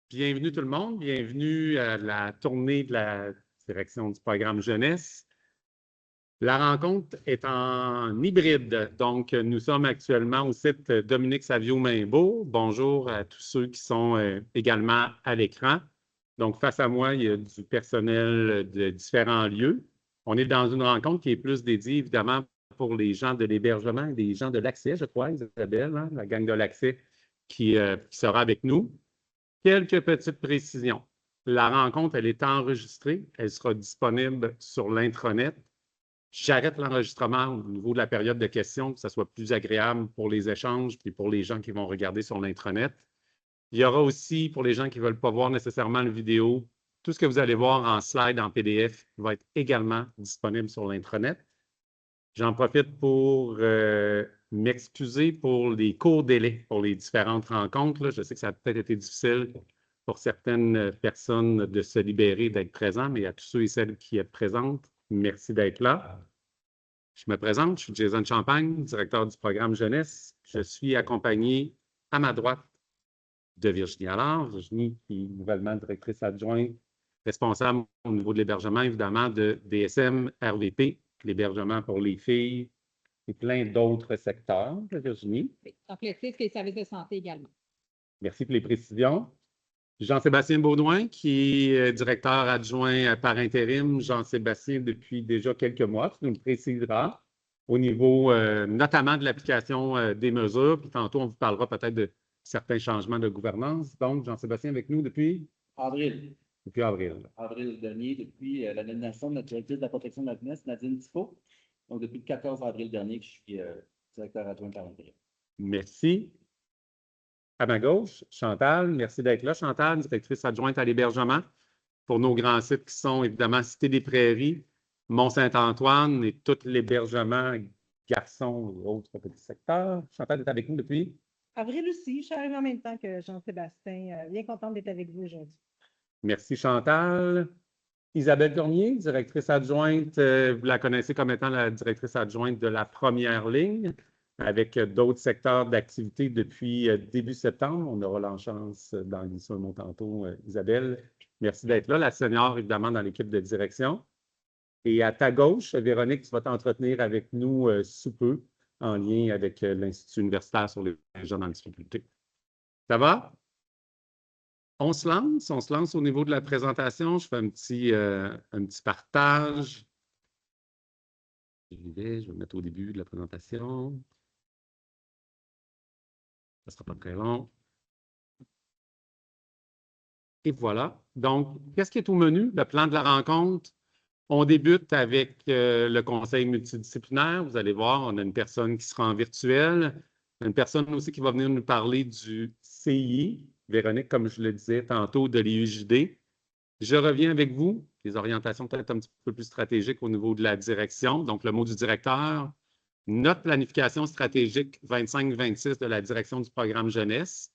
Bienvenue tout le monde, bienvenue à la tournée de la direction du programme jeunesse. La rencontre est en hybride, donc nous sommes actuellement au site Dominique Savio-Mainbeau. Bonjour à tous ceux qui sont également à l'écran. Donc face à moi, il y a du personnel de différents lieux. On est dans une rencontre qui est plus dédiée évidemment pour les gens de l'hébergement et des gens de l'accès, je crois, Isabelle, hein, la gang de l'accès qui sera avec nous. Quelques petites précisions. La rencontre, elle est enregistrée. Elle sera disponible sur l'intranet. J'arrête l'enregistrement au niveau de la période de questions, que ce soit plus agréable pour les échanges et pour les gens qui vont regarder sur l'intranet. Il y aura aussi, pour les gens qui ne veulent pas voir nécessairement la vidéo, tout ce que vous allez voir en slide, en PDF, va être également disponible sur l'intranet. J'en profite pour m'excuser pour les courts délais pour les différentes rencontres. Là. Je sais que ça a peut-être été difficile pour certaines personnes de se libérer, d'être présents, mais à tous ceux et celles qui êtes présentes, merci d'être là. Je me présente, je suis Jason Champagne, directeur du programme jeunesse. Je suis accompagné à ma droite de Virginie Allard. Virginie qui est nouvellement directrice adjointe, responsable au niveau de l'hébergement, évidemment, de DSM, RVP, l'hébergement pour les filles et plein d'autres secteurs, Virginie. Donc, le CISC et les services de santé également. Merci pour les précisions. Jean-Sébastien Baudouin, qui est directeur adjoint par intérim. Jean-Sébastien, depuis déjà quelques mois, tu nous le préciseras au niveau notamment de l'application des mesures. Puis tantôt, on vous parlera peut-être de certains changements de gouvernance. Donc, Jean-Sébastien avec nous depuis? Avril. Depuis avril. Avril dernier, depuis la nomination de notre directrice de la protection de la jeunesse, Nadine Tifo. Donc, depuis le 14 avril dernier que je suis directeur adjoint par intérim. Merci. À ma gauche, Chantal, merci d'être là. Chantal, directrice adjointe à l'hébergement pour nos grands sites qui sont évidemment Cité des Prairies, Mont-Saint-Antoine et tout l'hébergement garçons et autres petits secteurs. Chantal est avec nous depuis? Avril aussi, je suis arrivée en même temps que Jean-Sébastien. Bien contente d'être avec vous aujourd'hui. Merci Chantal. Isabelle Cormier, directrice adjointe, vous la connaissez comme étant la directrice adjointe de la première ligne, avec d'autres secteurs d'activité depuis début septembre. On aura la chance d'en glisser un mot tantôt, Isabelle. Merci d'être là. La senior, évidemment, dans l'équipe de direction. Et à ta gauche, Véronique, tu vas t'entretenir avec nous sous peu en lien avec l'Institut universitaire sur les jeunes en difficulté. Ça va? On se lance au niveau de la présentation. Je fais un petit partage. Je vais le mettre au début de la présentation. Ça ne sera pas très long. Et voilà. Donc, qu'est-ce qui est au menu? Le plan de la rencontre. On débute avec le conseil multidisciplinaire. Vous allez voir, on a une personne qui sera en virtuel, une personne aussi qui va venir nous parler du CII. Véronique, comme je le disais tantôt, de l'IUJD. Je reviens avec vous, les orientations peut-être un petit peu plus stratégiques au niveau de la direction. Donc, le mot du directeur, notre planification stratégique 25-26 de la direction du programme jeunesse,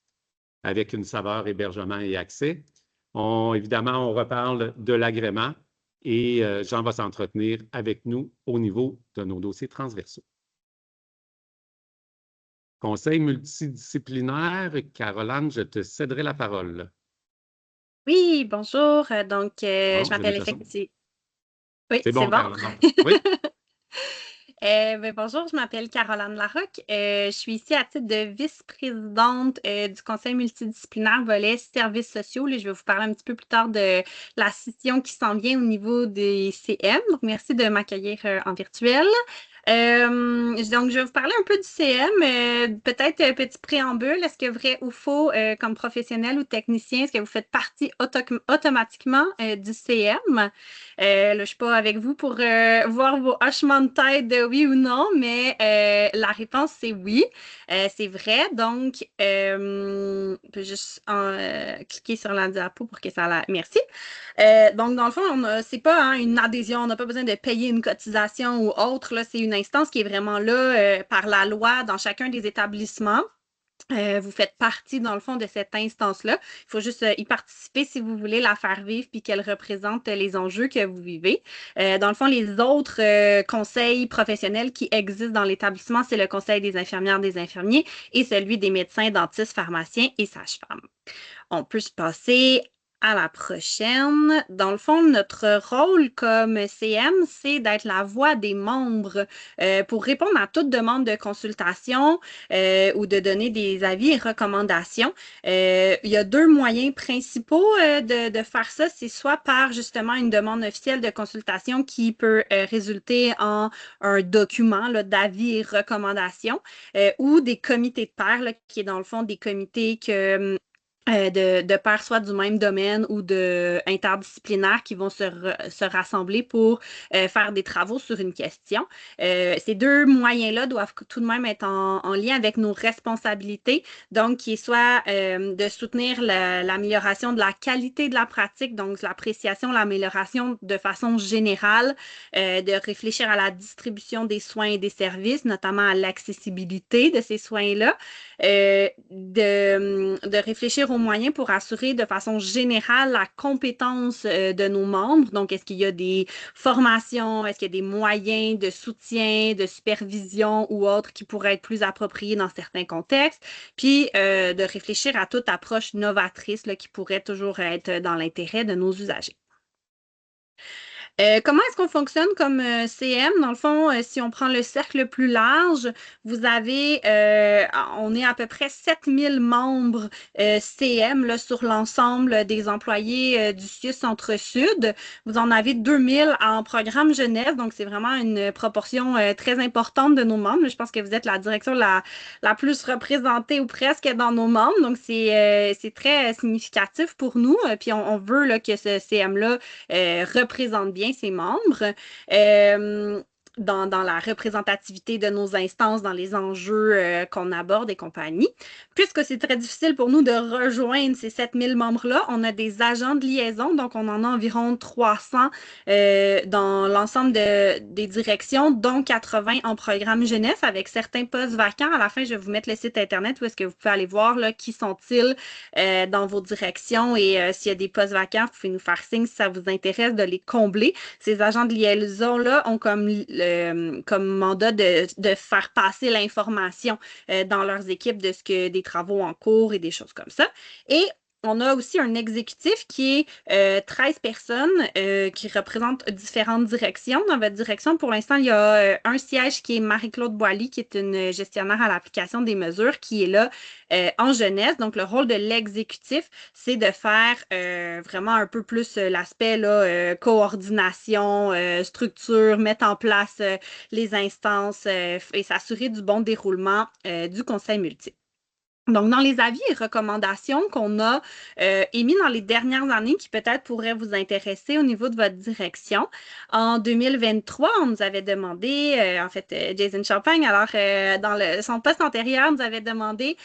avec une saveur hébergement et accès. Évidemment, on reparle de l'agrément et Jean va s'entretenir avec nous au niveau de nos dossiers transversaux. Conseil multidisciplinaire, Caroline, je te céderai la parole. Oui, bonjour. Donc, Bon, je m'appelle effectivement. Oui, c'est bon. Oui. Bonjour, je m'appelle Caroline Larocque. Je suis ici à titre de vice-présidente du Conseil multidisciplinaire volet services sociaux. Là, je vais vous parler un petit peu plus tard de la session qui s'en vient au niveau des CM. Donc, merci de m'accueillir en virtuel. Donc, je vais vous parler un peu du CM, peut-être un petit préambule. Est-ce que vrai ou faux, comme professionnel ou technicien, est-ce que vous faites partie automatiquement du CM? Là, je ne suis pas avec vous pour voir vos hochements de tête de oui ou non, mais la réponse, c'est oui. C'est vrai. Donc, je peux juste cliquer sur la diapo pour que ça la... Merci. Donc, dans le fond, c'est pas une adhésion, on n'a pas besoin de payer une cotisation ou autre. C'est une instance qui est vraiment là par la loi dans chacun des établissements. Vous faites partie, dans le fond, de cette instance-là. Il faut juste y participer si vous voulez la faire vivre puis qu'elle représente les enjeux que vous vivez. Dans le fond, les autres conseils professionnels qui existent dans l'établissement, c'est le conseil des infirmières, des infirmiers et celui des médecins, dentistes, pharmaciens et sages-femmes. On peut se passer à la prochaine. Dans le fond, notre rôle comme CM, c'est d'être la voix des membres pour répondre à toute demande de consultation ou de donner des avis et recommandations. Il y a deux moyens principaux de faire ça. C'est soit par justement une demande officielle de consultation qui peut résulter en un document d'avis et recommandations ou des comités de pairs, qui est dans le fond des comités que de pairs soit du même domaine ou interdisciplinaires qui vont se rassembler pour faire des travaux sur une question. Ces deux moyens-là doivent tout de même être en lien avec nos responsabilités, donc qui est soit de soutenir l'amélioration de la qualité de la pratique, donc l'appréciation, l'amélioration de façon générale, de réfléchir à la distribution des soins et des services, notamment à l'accessibilité de ces soins-là, de réfléchir aux moyens pour assurer de façon générale la compétence de nos membres. Donc, est-ce qu'il y a des formations, est-ce qu'il y a des moyens de soutien, de supervision ou autres qui pourraient être plus appropriés dans certains contextes? Puis, de réfléchir à toute approche novatrice qui pourrait toujours être dans l'intérêt de nos usagers. Comment est-ce qu'on fonctionne comme CM? Dans le fond, si on prend le cercle plus large, vous avez, on est à peu près 7000 membres CM là, sur l'ensemble des employés du CIUS Centre-Sud. Vous en avez 2000 en programme jeunesse, donc c'est vraiment une proportion très importante de nos membres. Je pense que vous êtes la direction la plus représentée ou presque dans nos membres, donc c'est très significatif pour nous. Puis on veut là, que ce CM-là représente bien ses membres. Dans la représentativité de nos instances, dans les enjeux qu'on aborde et compagnie. Puisque c'est très difficile pour nous de rejoindre ces 7000 membres-là, on a des agents de liaison, donc on en a environ 300 dans l'ensemble des directions, dont 80 en programme jeunesse, avec certains postes vacants. À la fin, je vais vous mettre le site Internet où est-ce que vous pouvez aller voir qui sont-ils dans vos directions et s'il y a des postes vacants, vous pouvez nous faire signe si ça vous intéresse de les combler. Ces agents de liaison-là ont comme mandat de faire passer l'information dans leurs équipes de des travaux en cours et des choses comme ça. Et on a aussi un exécutif qui est 13 personnes qui représentent différentes directions. Dans votre direction, pour l'instant, il y a un siège qui est Marie-Claude Boilly, qui est une gestionnaire à l'application des mesures, qui est là en jeunesse. Donc, le rôle de l'exécutif, c'est de faire vraiment un peu plus l'aspect coordination, structure, mettre en place les instances et s'assurer du bon déroulement du conseil multiple. Donc, dans les avis et recommandations qu'on a émis dans les dernières années qui peut-être pourraient vous intéresser au niveau de votre direction, en 2023, on nous avait demandé, Jason Champagne, alors dans son poste antérieur, nous avait demandé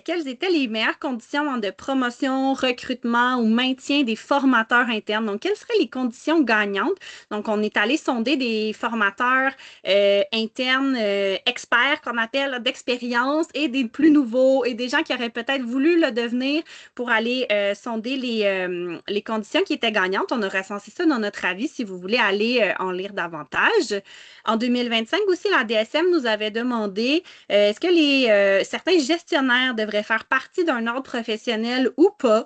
quelles étaient les meilleures conditions de promotion, recrutement ou maintien des formateurs internes. Donc, quelles seraient les conditions gagnantes? Donc, on est allé sonder des formateurs internes, experts qu'on appelle d'expérience et des plus nouveaux et des gens qui auraient peut-être voulu le devenir pour aller sonder les conditions qui étaient gagnantes. On a recensé ça dans notre avis si vous voulez aller en lire davantage. En 2025 aussi, la DSM nous avait demandé est-ce que certains gestionnaires devraient faire partie d'un ordre professionnel ou pas?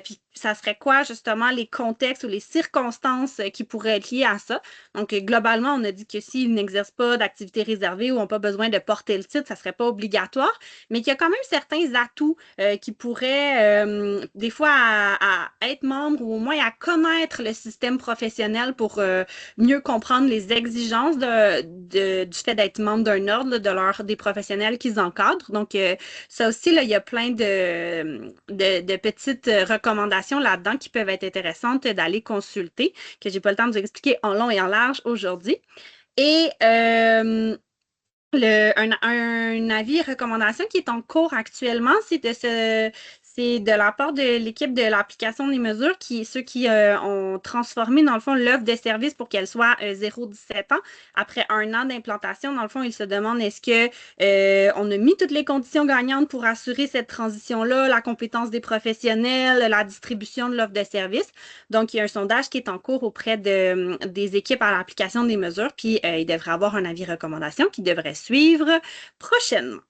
Puis ça serait quoi justement les contextes ou les circonstances qui pourraient être liées à ça? Donc, globalement, on a dit que s'ils n'exercent pas d'activité réservée ou n'ont pas besoin de porter le titre, ça ne serait pas obligatoire, mais qu'il y a quand même certains atouts qui pourraient, des fois, à être membre ou au moins à connaître le système professionnel pour mieux comprendre les exigences du fait d'être membre d'un ordre, des professionnels qu'ils encadrent. Donc, ça aussi, là, il y a plein de petites recommandations là-dedans qui peuvent être intéressantes d'aller consulter, que je n'ai pas le temps de vous expliquer en long et en large aujourd'hui. Et un avis et recommandation qui est en cours actuellement, c'est c'est de la part de l'équipe de l'application des mesures, ceux qui ont transformé, dans le fond, l'offre de service pour qu'elle soit 0-17 ans. Après 1 an d'implantation, dans le fond, ils se demandent est-ce que on a mis toutes les conditions gagnantes pour assurer cette transition-là, la compétence des professionnels, la distribution de l'offre de service. Donc, il y a un sondage qui est en cours auprès des équipes à l'application des mesures, puis il devrait avoir un avis recommandation qui devrait suivre prochainement.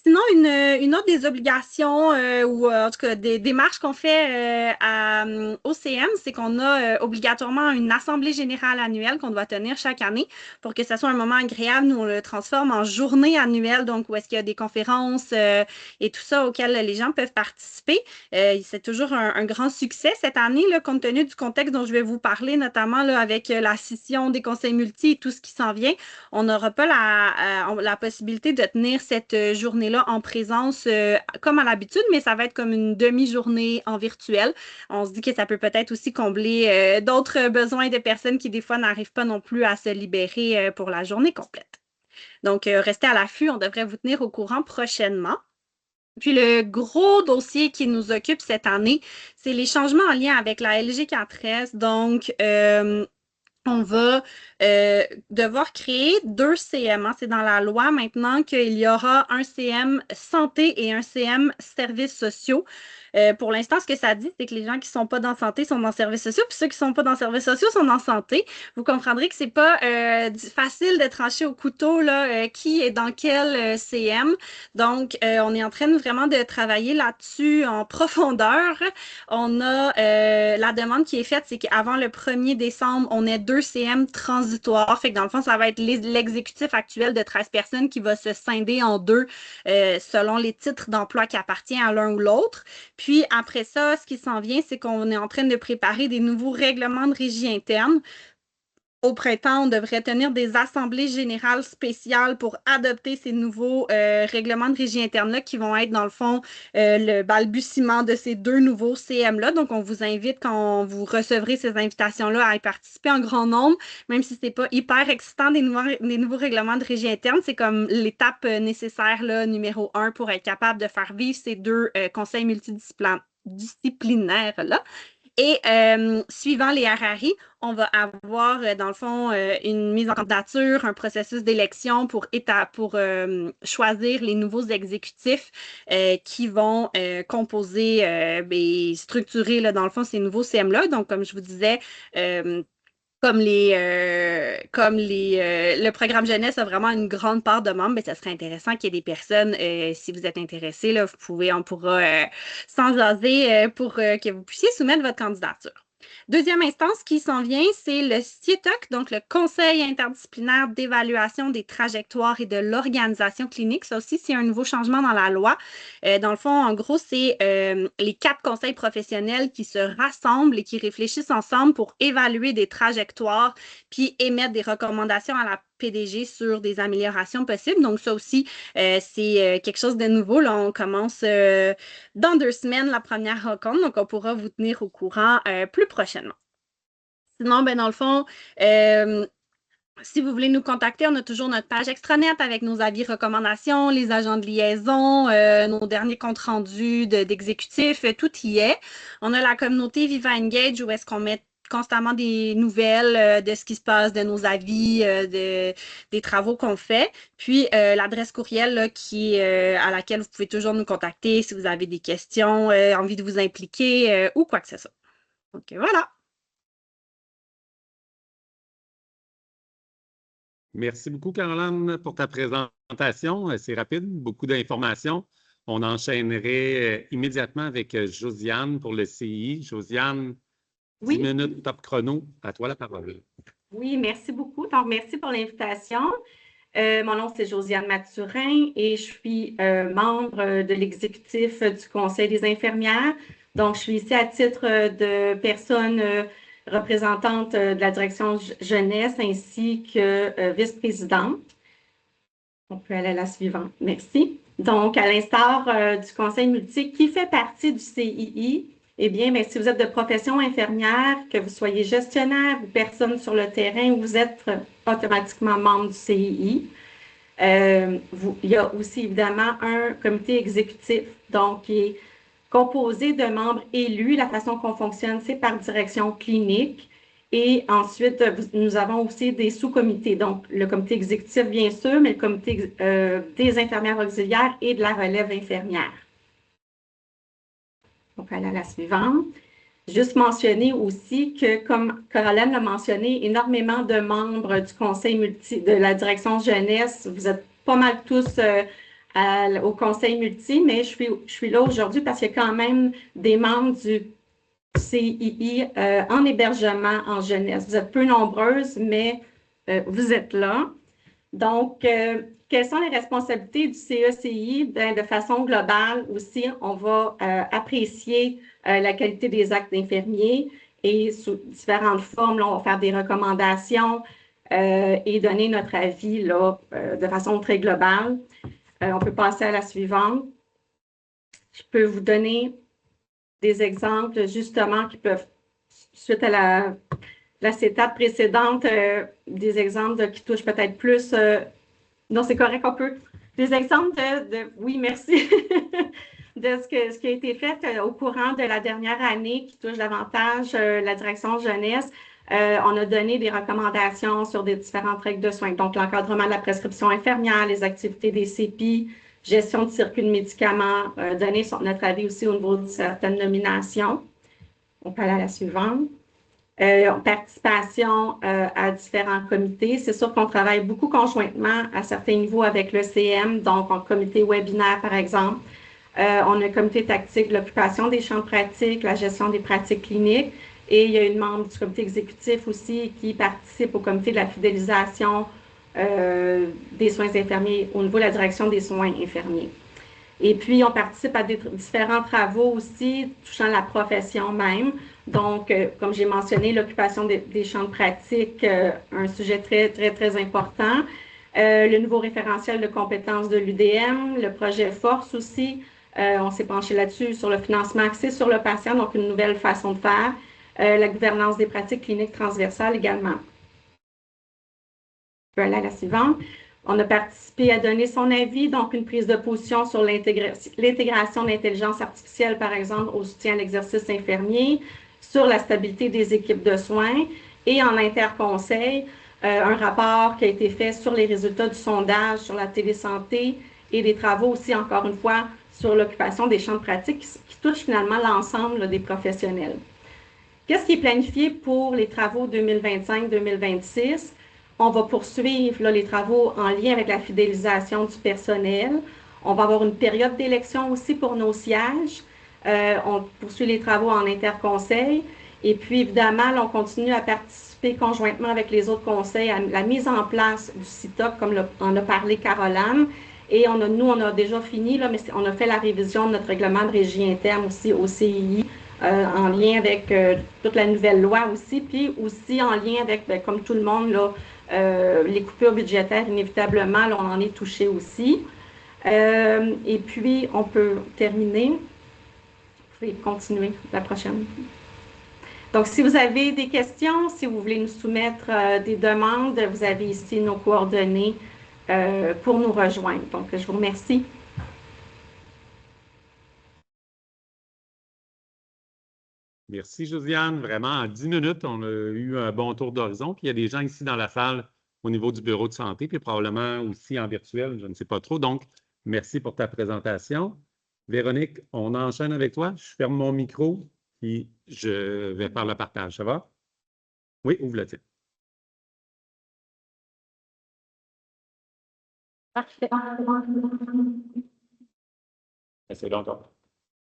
Sinon, une autre des obligations ou en tout cas des démarches qu'on fait à OCM, c'est qu'on a obligatoirement une assemblée générale annuelle qu'on doit tenir chaque année pour que ce soit un moment agréable. Nous, on le transforme en journée annuelle, donc où est-ce qu'il y a des conférences et tout ça auxquelles les gens peuvent participer. C'est toujours un grand succès cette année, là, compte tenu du contexte dont je vais vous parler, notamment là, avec la scission des conseils multi et tout ce qui s'en vient. On n'aura pas la possibilité de tenir cette journée-là en présence comme à l'habitude, mais ça va être comme une demi-journée en virtuel. On se dit que ça peut peut-être aussi combler d'autres besoins de personnes qui, des fois, n'arrivent pas non plus à se libérer pour la journée complète. Donc, restez à l'affût, on devrait vous tenir au courant prochainement. Puis le gros dossier qui nous occupe cette année, c'est les changements en lien avec la LG4S. Donc, on va devoir créer 2 CM. C'est dans la loi maintenant qu'il y aura un CM santé et un CM services sociaux. Pour l'instant, ce que ça dit, c'est que les gens qui ne sont pas dans santé sont dans services sociaux, puis ceux qui ne sont pas dans services sociaux sont dans santé. Vous comprendrez que ce n'est pas facile de trancher au couteau là, qui est dans quel CM. Donc, on est en train vraiment de travailler là-dessus en profondeur. On a la demande qui est faite, c'est qu'avant le 1er décembre, on ait 2 CM transitoires. Fait que dans le fond, ça va être l'exécutif actuel de 13 personnes qui va se scinder en 2 selon les titres d'emploi qui appartiennent à l'un ou l'autre. Puis après ça, ce qui s'en vient, c'est qu'on est en train de préparer des nouveaux règlements de régie interne. Au printemps, on devrait tenir des assemblées générales spéciales pour adopter ces nouveaux règlements de régie interne-là qui vont être, dans le fond, le balbutiement de ces 2 nouveaux CM-là. Donc, on vous invite, quand vous recevrez ces invitations-là, à y participer en grand nombre, même si ce n'est pas hyper excitant des nouveaux règlements de régie interne. C'est comme l'étape nécessaire, là, numéro 1, pour être capable de faire vivre ces 2 conseils multidisciplinaires-là. Et suivant les RRI, on va avoir, dans le fond, une mise en candidature, un processus d'élection pour choisir les nouveaux exécutifs qui vont composer et structurer, là, dans le fond, ces nouveaux CM-là. Donc, comme je vous disais, le programme jeunesse a vraiment une grande part de membres, mais ça serait intéressant qu'il y ait des personnes, si vous êtes intéressés, là, on pourra s'en jaser pour que vous puissiez soumettre votre candidature. Deuxième instance qui s'en vient, c'est le CIETOC, donc le Conseil interdisciplinaire d'évaluation des trajectoires et de l'organisation clinique. Ça aussi, c'est un nouveau changement dans la loi. Dans le fond, en gros, c'est les 4 conseils professionnels qui se rassemblent et qui réfléchissent ensemble pour évaluer des trajectoires puis émettre des recommandations à la PDG sur des améliorations possibles. Donc, ça aussi, c'est quelque chose de nouveau. Là, on commence dans 2 semaines la première rencontre, donc on pourra vous tenir au courant plus prochainement. Sinon, ben, dans le fond, si vous voulez nous contacter, on a toujours notre page extranet avec nos avis recommandations, les agents de liaison, nos derniers comptes rendus d'exécutifs, tout y est. On a la communauté Viva Engage où est-ce qu'on met constamment des nouvelles de ce qui se passe, de nos avis, des travaux qu'on fait. Puis, l'adresse courriel là, à laquelle vous pouvez toujours nous contacter si vous avez des questions, envie de vous impliquer ou quoi que ce soit. Donc, voilà. Merci beaucoup, Caroline, pour ta présentation. C'est rapide, beaucoup d'informations. On enchaînerait immédiatement avec Josiane pour le CI. Josiane, oui. 10 minutes top chrono. À toi la parole. Oui, merci beaucoup. Donc, merci pour l'invitation. Mon nom, c'est Josiane Mathurin et je suis membre de l'exécutif du Conseil des infirmières. Donc, je suis ici à titre de personne représentante de la direction jeunesse ainsi que vice-présidente. On peut aller à la suivante. Merci. Donc, à l'instar du Conseil multi qui fait partie du CII, eh bien, mais si vous êtes de profession infirmière, que vous soyez gestionnaire ou personne sur le terrain, vous êtes automatiquement membre du CII. Il y a aussi évidemment un comité exécutif, donc qui est composé de membres élus. La façon qu'on fonctionne, c'est par direction clinique. Et ensuite, nous avons aussi des sous-comités. Donc, le comité exécutif, bien sûr, mais le comité des infirmières auxiliaires et de la relève infirmière. Donc, aller à la suivante. Juste mentionner aussi que, comme Caroline l'a mentionné, énormément de membres du conseil de la direction jeunesse, vous êtes pas mal tous au conseil multi, mais je suis là aujourd'hui parce qu'il y a quand même des membres du CII en hébergement en jeunesse. Vous êtes peu nombreuses, mais vous êtes là. Donc, quelles sont les responsabilités du CECI? De façon globale aussi, on va apprécier la qualité des actes d'infirmiers et sous différentes formes, là, on va faire des recommandations et donner notre avis là, de façon très globale. On peut passer à la suivante. Je peux vous donner des exemples justement qui peuvent, suite à la CETAP précédente, des exemples qui touchent peut-être plus... non, c'est correct, on peut. Des exemples oui, merci, de ce qui a été fait au courant de la dernière année qui touche davantage la direction jeunesse. On a donné des recommandations sur des différentes règles de soins. Donc, l'encadrement de la prescription infirmière, les activités des CEPI, gestion de circuit de médicaments, donner notre avis aussi au niveau de certaines nominations. On peut aller à la suivante. Participation à différents comités. C'est sûr qu'on travaille beaucoup conjointement à certains niveaux avec l'ECM, donc en comité webinaire, par exemple. On a un comité tactique de l'occupation des champs de pratique, la gestion des pratiques cliniques, et il y a une membre du comité exécutif aussi qui participe au comité de la fidélisation des soins infirmiers au niveau de la direction des soins infirmiers. Et puis, on participe à différents travaux aussi touchant la profession même. Donc, comme j'ai mentionné, l'occupation des champs de pratique, un sujet très, très, très important. Le nouveau référentiel de compétences de l'UDM, le projet Force aussi. On s'est penché là-dessus sur le financement axé sur le patient, donc une nouvelle façon de faire. La gouvernance des pratiques cliniques transversales également. Je peux aller à la suivante. On a participé à donner son avis, donc une prise de position sur l'intégration d'intelligence artificielle, par exemple, au soutien à l'exercice infirmier, sur la stabilité des équipes de soins et en interconseil, un rapport qui a été fait sur les résultats du sondage sur la télésanté et des travaux aussi, encore une fois, sur l'occupation des champs de pratique qui touchent finalement l'ensemble des professionnels. Qu'est-ce qui est planifié pour les travaux 2025-2026? On va poursuivre là, les travaux en lien avec la fidélisation du personnel. On va avoir une période d'élection aussi pour nos sièges. On poursuit les travaux en interconseil. Et puis, évidemment, là, on continue à participer conjointement avec les autres conseils à la mise en place du CITOC, comme en a parlé Caroline. Et nous, on a déjà fini, là, mais on a fait la révision de notre règlement de régie interne aussi au CII, en lien avec toute la nouvelle loi aussi, puis aussi en lien avec, comme tout le monde, là, les coupures budgétaires, inévitablement, là, on en est touché aussi. Et puis, on peut terminer. Vous pouvez continuer la prochaine. Donc, si vous avez des questions, si vous voulez nous soumettre des demandes, vous avez ici nos coordonnées pour nous rejoindre. Donc, je vous remercie. Merci, Josiane. Vraiment, en 10 minutes, on a eu un bon tour d'horizon. Puis il y a des gens ici dans la salle au niveau du bureau de santé, puis probablement aussi en virtuel, je ne sais pas trop. Donc, merci pour ta présentation. Véronique, on enchaîne avec toi. Je ferme mon micro, puis je vais faire le partage. Ça va? Oui, ouvre le titre. Parfait. C'est long encore.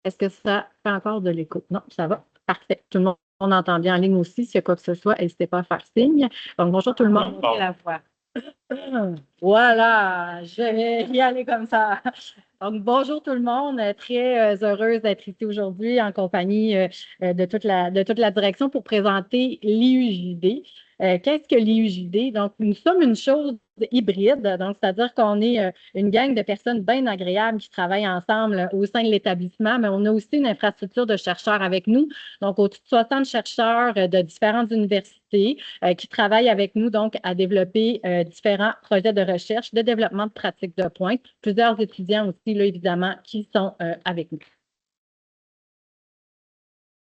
Est-ce que ça fait encore de l'écoute? Non, ça va. Parfait. Tout le monde entend bien en ligne aussi. S'il y a quoi que ce soit, n'hésitez pas à faire signe. Donc, bonjour tout le monde. Bon. La voix. Voilà, je vais y aller comme ça. Donc, bonjour tout le monde. Très heureuse d'être ici aujourd'hui en compagnie de toute la direction pour présenter l'IUJD. Qu'est-ce que l'IUJD? Donc, nous sommes une chose hybride, donc c'est-à-dire qu'on est une gang de personnes bien agréables qui travaillent ensemble au sein de l'établissement, mais on a aussi une infrastructure de chercheurs avec nous, donc au-dessus de 60 chercheurs de différentes universités qui travaillent avec nous donc à développer différents projets de recherche, de développement de pratiques de pointe. Plusieurs étudiants aussi, là, évidemment, qui sont avec nous.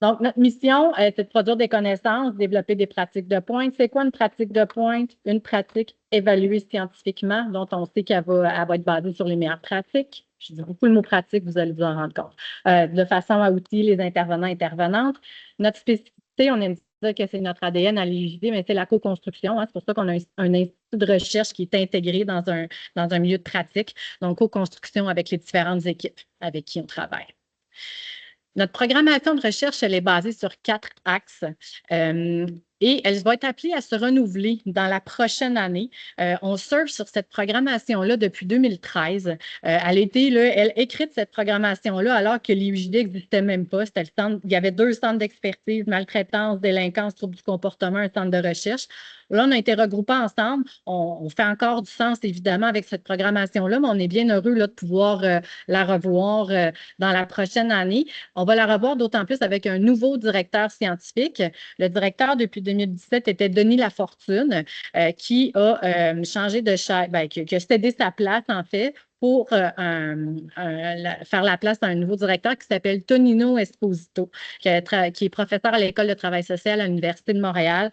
Donc, notre mission, c'est de produire des connaissances, développer des pratiques de pointe. C'est quoi une pratique de pointe? Une pratique évaluée scientifiquement, dont on sait qu'elle va être basée sur les meilleures pratiques. Je dis beaucoup le mot pratique, vous allez vous en rendre compte. De façon à outiller les intervenants et intervenantes. Notre spécificité, on aime dire que c'est notre ADN à l'IUJD, mais c'est la co-construction. Hein. C'est pour ça qu'on a un institut de recherche qui est intégré dans un milieu de pratique. Donc, co-construction avec les différentes équipes avec qui on travaille. Notre programmation de recherche, elle est basée sur 4 axes et elle va être appelée à se renouveler dans la prochaine année. On surfe sur cette programmation-là depuis 2013. Elle est écrite, cette programmation-là, alors que l'IUJD n'existait même pas. Il y avait 2 centres d'expertise, maltraitance, délinquance, troubles du comportement, un centre de recherche. Là, on a été regroupés ensemble. On fait encore du sens, évidemment, avec cette programmation-là, mais on est bien heureux là, de pouvoir la revoir dans la prochaine année. On va la revoir d'autant plus avec un nouveau directeur scientifique. Le directeur, depuis 2017, était Denis Lafortune, qui a changé de chaise, qui a cédé sa place, en fait, pour faire la place à un nouveau directeur qui s'appelle Tonino Esposito, qui est professeur à l'École de travail social à l'Université de Montréal,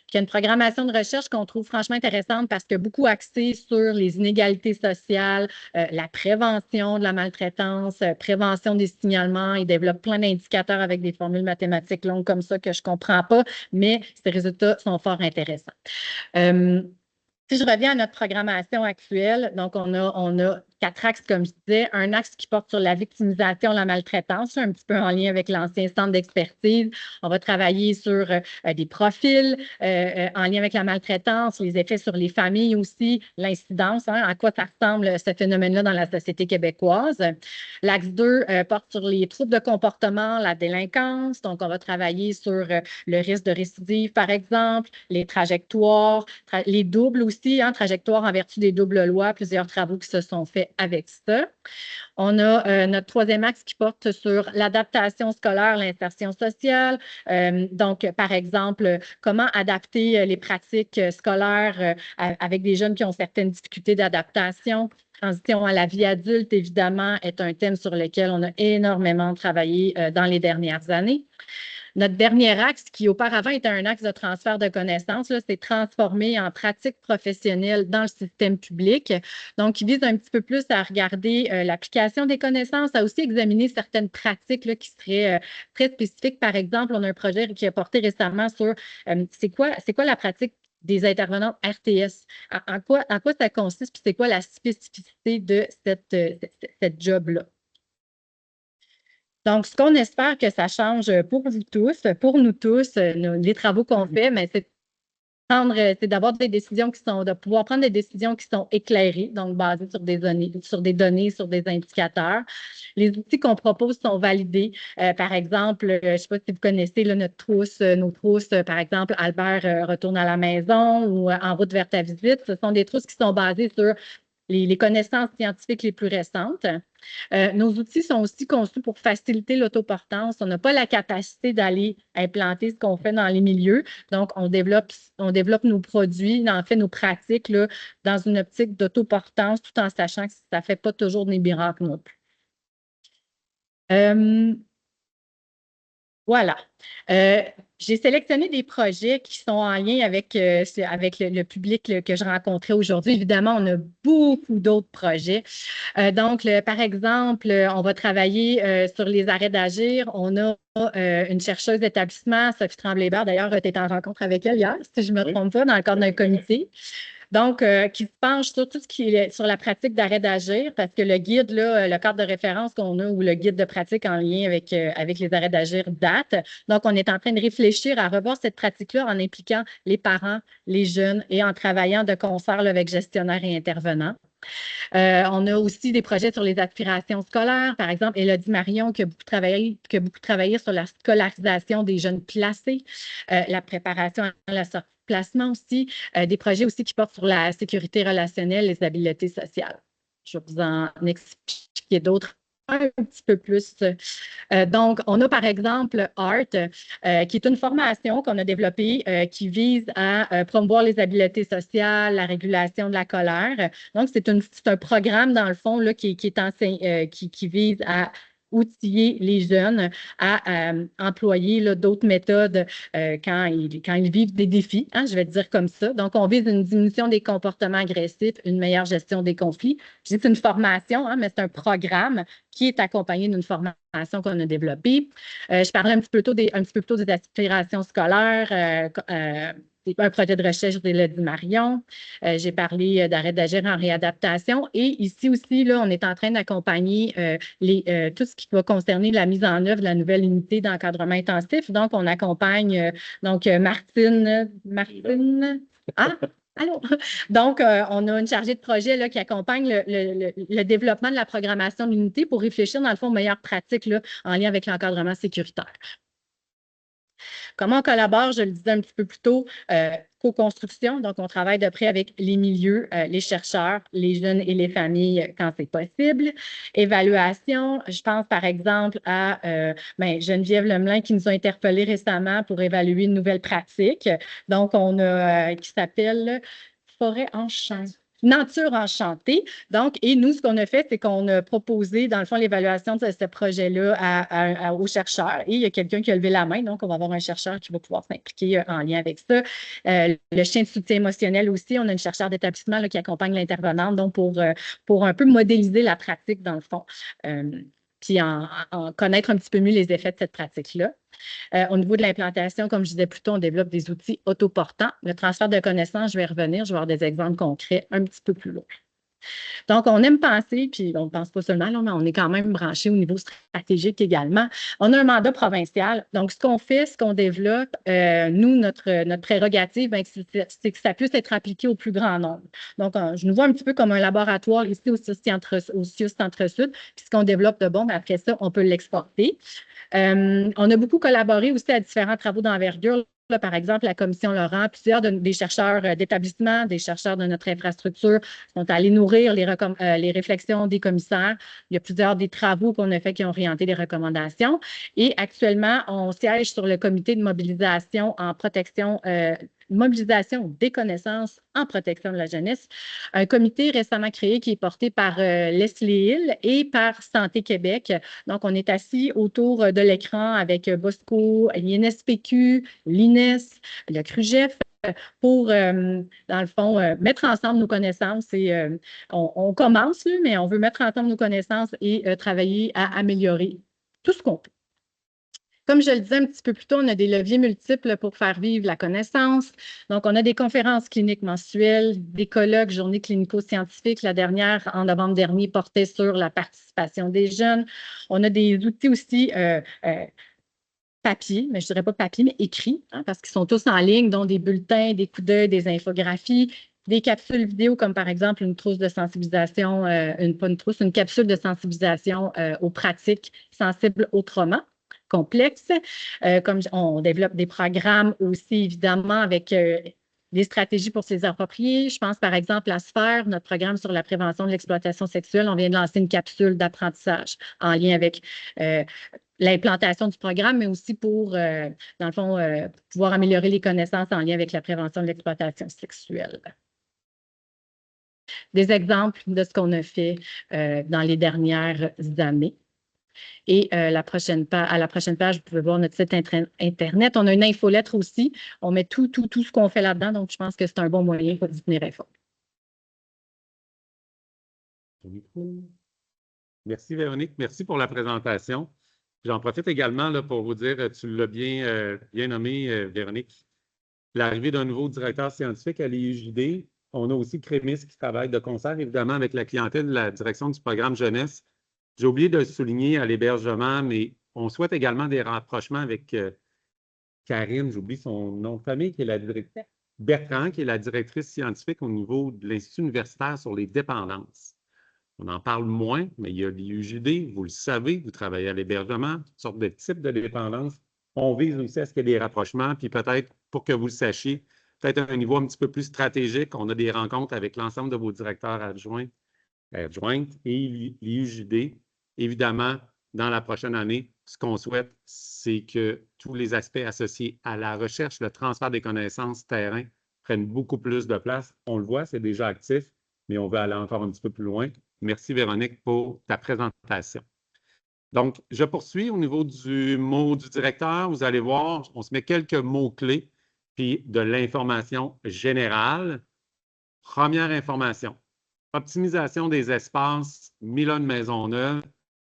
qui a une programmation de recherche qu'on trouve franchement intéressante parce que beaucoup axée sur les inégalités sociales, la prévention de la maltraitance, prévention des signalements. Il développe plein d'indicateurs avec des formules mathématiques longues comme ça que je ne comprends pas, mais ces résultats sont fort intéressants. Si je reviens à notre programmation actuelle, donc on a 4 axes, comme je disais. Un axe qui porte sur la victimisation, la maltraitance, un petit peu en lien avec l'ancien centre d'expertise. On va travailler sur des profils en lien avec la maltraitance, les effets sur les familles aussi, l'incidence, hein, à quoi ça ressemble ce phénomène-là dans la société québécoise. L'axe 2 porte sur les troubles de comportement, la délinquance. Donc, on va travailler sur le risque de récidive, par exemple, les trajectoires, les doubles aussi, hein, trajectoires en vertu des doubles lois, plusieurs travaux qui se sont faits avec ça. On a notre 3e axe qui porte sur l'adaptation scolaire, l'insertion sociale. Donc, par exemple, comment adapter les pratiques scolaires avec des jeunes qui ont certaines difficultés d'adaptation. Transition à la vie adulte, évidemment, est un thème sur lequel on a énormément travaillé dans les dernières années. Notre dernier axe, qui auparavant était un axe de transfert de connaissances, c'est transformé en pratique professionnelle dans le système public. Donc, il vise un petit peu plus à regarder l'application des connaissances, à aussi examiner certaines pratiques là, qui seraient très spécifiques. Par exemple, on a un projet qui a porté récemment sur c'est quoi la pratique des intervenants RTS. En quoi ça consiste, puis c'est quoi la spécificité de cette job-là. Donc, ce qu'on espère que ça change pour vous tous, pour nous tous, les travaux qu'on fait, mais c'est d'avoir des décisions de pouvoir prendre des décisions qui sont éclairées, donc basées sur des données, sur des indicateurs. Les outils qu'on propose sont validés. Par exemple, je ne sais pas si vous connaissez là, nos trousses, par exemple, Albert retourne à la maison ou En route vers ta visite. Ce sont des trousses qui sont basées sur les connaissances scientifiques les plus récentes. Nos outils sont aussi conçus pour faciliter l'autoportance. On n'a pas la capacité d'aller implanter ce qu'on fait dans les milieux. Donc, on développe nos produits, en fait, nos pratiques là, dans une optique d'autoportance, tout en sachant que ça ne fait pas toujours des miracles non plus. Voilà. J'ai sélectionné des projets qui sont en lien avec le public que je rencontrais aujourd'hui. Évidemment, on a beaucoup d'autres projets. Donc, par exemple, on va travailler sur les arrêts d'agir. On a une chercheuse d'établissement, Sophie Tremblay-Bert. D'ailleurs, tu étais en rencontre avec elle hier, si je ne me trompe pas, dans le cadre d'un comité. Donc, qui se penche sur tout ce qui est sur la pratique d'arrêt d'agir, parce que le guide, là, le cadre de référence qu'on a ou le guide de pratique en lien avec les arrêts d'agir date. Donc, on est en train de réfléchir à revoir cette pratique-là en impliquant les parents, les jeunes et en travaillant de concert là, avec gestionnaires et intervenants. On a aussi des projets sur les aspirations scolaires. Par exemple, Élodie Marion qui a beaucoup travaillé sur la scolarisation des jeunes placés, la préparation à la sortie de placement aussi, des projets aussi qui portent sur la sécurité relationnelle, les habiletés sociales. Je vais vous en expliquer d'autres un petit peu plus. Donc, on a par exemple ART, qui est une formation qu'on a développée qui vise à promouvoir les habiletés sociales, la régulation de la colère. Donc, c'est un programme, dans le fond, là, qui vise à outiller les jeunes à employer d'autres méthodes quand ils vivent des défis, hein, je vais te dire comme ça. Donc, on vise une diminution des comportements agressifs, une meilleure gestion des conflits. Je dis c'est une formation, hein, mais c'est un programme qui est accompagné d'une formation qu'on a développée. Je parlais un petit peu plus tôt des aspirations scolaires, un projet de recherche de Lady Marion. J'ai parlé d'arrêt d'agir en réadaptation. Et ici aussi, là, on est en train d'accompagner tout ce qui va concerner la mise en œuvre de la nouvelle unité d'encadrement intensif. Donc, on accompagne Martine. Ah, allô? Donc, on a une chargée de projet là, qui accompagne le développement de la programmation de l'unité pour réfléchir, dans le fond, aux meilleures pratiques là, en lien avec l'encadrement sécuritaire. Comment on collabore? Je le disais un petit peu plus tôt, co-construction. Donc, on travaille de près avec les milieux, les chercheurs, les jeunes et les familles quand c'est possible. Évaluation, je pense par exemple à Geneviève Lemelin qui nous a interpellés récemment pour évaluer une nouvelle pratique. Donc, on a qui s'appelle Forêt en champ. Nature enchantée. Donc, et nous, ce qu'on a fait, c'est qu'on a proposé, dans le fond, l'évaluation de ce projet-là aux chercheurs. Et il y a quelqu'un qui a levé la main, donc on va avoir un chercheur qui va pouvoir s'impliquer en lien avec ça. Le chien de soutien émotionnel aussi, on a une chercheure d'établissement qui accompagne l'intervenante, donc pour un peu modéliser la pratique, dans le fond. Puis en connaître un petit peu mieux les effets de cette pratique-là. Au niveau de l'implantation, comme je disais plus tôt, on développe des outils autoportants. Le transfert de connaissances, je vais revenir, je vais avoir des exemples concrets un petit peu plus loin. Donc, on aime penser, puis on ne pense pas seulement, là, mais on est quand même branché au niveau stratégique également. On a un mandat provincial. Donc, ce qu'on fait, ce qu'on développe, nous, notre prérogative, c'est que ça puisse être appliqué au plus grand nombre. Donc, je nous vois un petit peu comme un laboratoire ici au CIUS Centre-Sud. Puis, ce qu'on développe de bon, après ça, on peut l'exporter. On a beaucoup collaboré aussi à différents travaux d'envergure. Là, par exemple, la Commission Laurent, plusieurs des chercheurs d'établissement, des chercheurs de notre infrastructure sont allés nourrir les réflexions des commissaires. Il y a plusieurs des travaux qu'on a fait qui ont orienté les recommandations. Et actuellement, on siège sur le comité de mobilisation en protection mobilisation des connaissances en protection de la jeunesse, un comité récemment créé qui est porté par Leslie Hill et par Santé Québec. Donc, on est assis autour de l'écran avec Bosco, l'INSPQ, l'INES, le CRUGEF, pour, dans le fond, mettre ensemble nos connaissances et on commence, mais on veut mettre ensemble nos connaissances et travailler à améliorer tout ce qu'on peut. Comme je le disais un petit peu plus tôt, on a des leviers multiples pour faire vivre la connaissance. Donc, on a des conférences cliniques mensuelles, des colloques, journées clinico-scientifiques. La dernière, en novembre dernier, portait sur la participation des jeunes. On a des outils aussi papier, mais je ne dirais pas papier, mais écrit, hein, parce qu'ils sont tous en ligne, dont des bulletins, des coups d'œil, des infographies, des capsules vidéo, comme par exemple une trousse de sensibilisation, une capsule de sensibilisation aux pratiques sensibles au trauma complexe. Comme on développe des programmes aussi, évidemment, avec des stratégies pour se les approprier. Je pense par exemple à Sphère, notre programme sur la prévention de l'exploitation sexuelle. On vient de lancer une capsule d'apprentissage en lien avec l'implantation du programme, mais aussi pour, dans le fond, pouvoir améliorer les connaissances en lien avec la prévention de l'exploitation sexuelle. Des exemples de ce qu'on a fait dans les dernières années. Et à la prochaine page, vous pouvez voir notre site Internet. On a une infolettre aussi. On met tout ce qu'on fait là-dedans. Donc, je pense que c'est un bon moyen pour d'y tenir informé. Merci, Véronique. Merci pour la présentation. J'en profite également là, pour vous dire, tu l'as bien nommé, Véronique, l'arrivée d'un nouveau directeur scientifique à l'IUJD. On a aussi Crémis qui travaille de concert, évidemment, avec la clientèle de la direction du programme jeunesse. J'ai oublié de le souligner à l'hébergement, mais on souhaite également des rapprochements avec Karine, j'oublie son nom de famille, qui est la directrice, Bertrand, qui est la directrice scientifique au niveau de l'Institut universitaire sur les dépendances. On en parle moins, mais il y a l'IUJD, vous le savez, vous travaillez à l'hébergement, toutes sortes de types de dépendances. On vise aussi à ce qu'il y ait des rapprochements, puis peut-être, pour que vous le sachiez, peut-être à un niveau un petit peu plus stratégique, on a des rencontres avec l'ensemble de vos directeurs adjointes et l'IUJD. Évidemment, dans la prochaine année, ce qu'on souhaite, c'est que tous les aspects associés à la recherche, le transfert des connaissances terrain prennent beaucoup plus de place. On le voit, c'est déjà actif, mais on veut aller encore un petit peu plus loin. Merci, Véronique, pour ta présentation. Donc, je poursuis au niveau du mot du directeur. Vous allez voir, on se met quelques mots-clés, puis de l'information générale. Première information, optimisation des espaces Milonne Maisonneuve.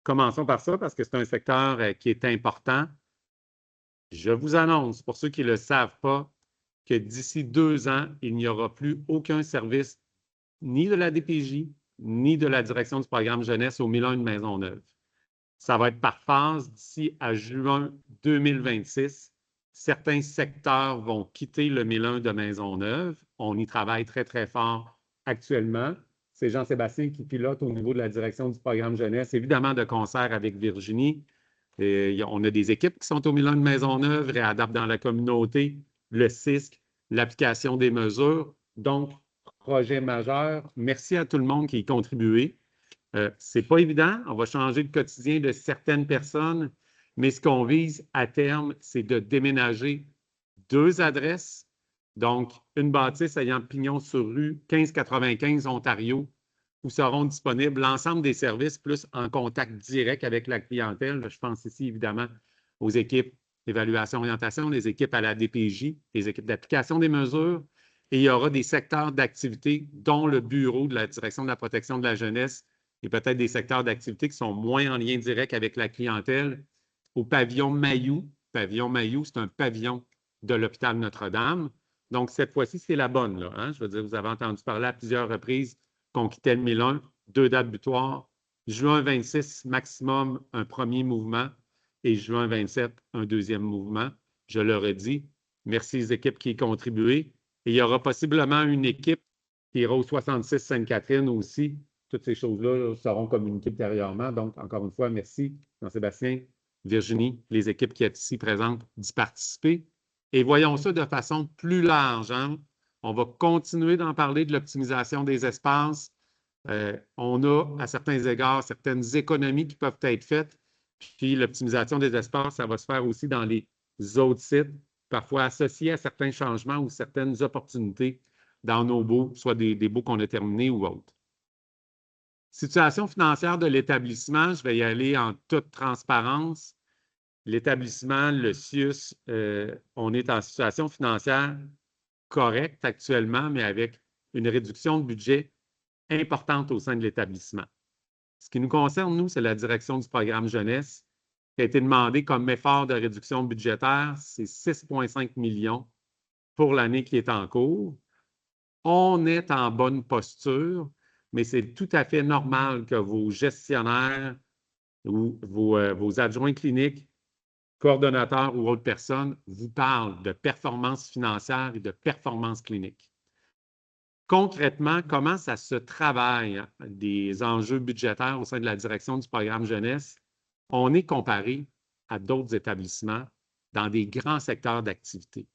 Commençons par ça parce que c'est un secteur qui est important. Je vous annonce, pour ceux qui ne le savent pas, que d'ici 2 ans, il n'y aura plus aucun service ni de la DPJ, ni de la direction du programme jeunesse au Milonne Maisonneuve. Ça va être par phase d'ici à juin 2026. Certains secteurs vont quitter le Mélun de Maisonneuve. On y travaille très, très fort actuellement. C'est Jean-Sébastien qui pilote au niveau de la direction du programme jeunesse, évidemment de concert avec Virginie. Et on a des équipes qui sont au Mélun de Maisonneuve, réadaptent dans la communauté, le CISC, l'application des mesures. Donc, projet majeur. Merci à tout le monde qui y a contribué. Ce n'est pas évident. On va changer le quotidien de certaines personnes, mais ce qu'on vise à terme, c'est de déménager 2 adresses. Donc, une bâtisse ayant pignon sur rue 1595 Ontario, où seront disponibles l'ensemble des services, plus en contact direct avec la clientèle. Je pense ici, évidemment, aux équipes d'évaluation-orientation, les équipes à la DPJ, les équipes d'application des mesures. Et il y aura des secteurs d'activité, dont le bureau de la direction de la protection de la jeunesse, et peut-être des secteurs d'activité qui sont moins en lien direct avec la clientèle. Au pavillon Mailloux, c'est un pavillon de l'hôpital Notre-Dame. Donc, cette fois-ci, c'est la bonne, là, hein? Je veux dire, vous avez entendu parler à plusieurs reprises qu'on quittait le Mélun, 2 dates butoirs. Juin 26, maximum, un premier mouvement, et juin 27, un deuxième mouvement. Je leur ai dit, merci aux équipes qui y contribué. Et il y aura possiblement une équipe qui ira au 66 Sainte-Catherine aussi. Toutes ces choses-là seront communiquées ultérieurement. Donc, encore une fois, merci Jean-Sébastien, Virginie, les équipes qui sont ici présentes d'y participer. Et voyons ça de façon plus large, hein? On va continuer d'en parler de l'optimisation des espaces. On a, à certains égards, certaines économies qui peuvent être faites. Puis l'optimisation des espaces, ça va se faire aussi dans les autres sites, parfois associés à certains changements ou certaines opportunités dans nos baux, soit des baux qu'on a terminés ou autres. Situation financière de l'établissement, je vais y aller en toute transparence. L'établissement, le CIUS, on est en situation financière correcte actuellement, mais avec une réduction de budget importante au sein de l'établissement. Ce qui nous concerne, nous, c'est la direction du programme jeunesse qui a été demandé comme effort de réduction budgétaire, c'est 6,5 millions pour l'année qui est en cours. On est en bonne posture, mais c'est tout à fait normal que vos gestionnaires ou vos adjoints cliniques, coordonnateurs ou autres personnes vous parlent de performance financière et de performance clinique. Concrètement, comment ça se travaille des enjeux budgétaires au sein de la direction du programme jeunesse? On est comparé à d'autres établissements dans des grands secteurs d'activité.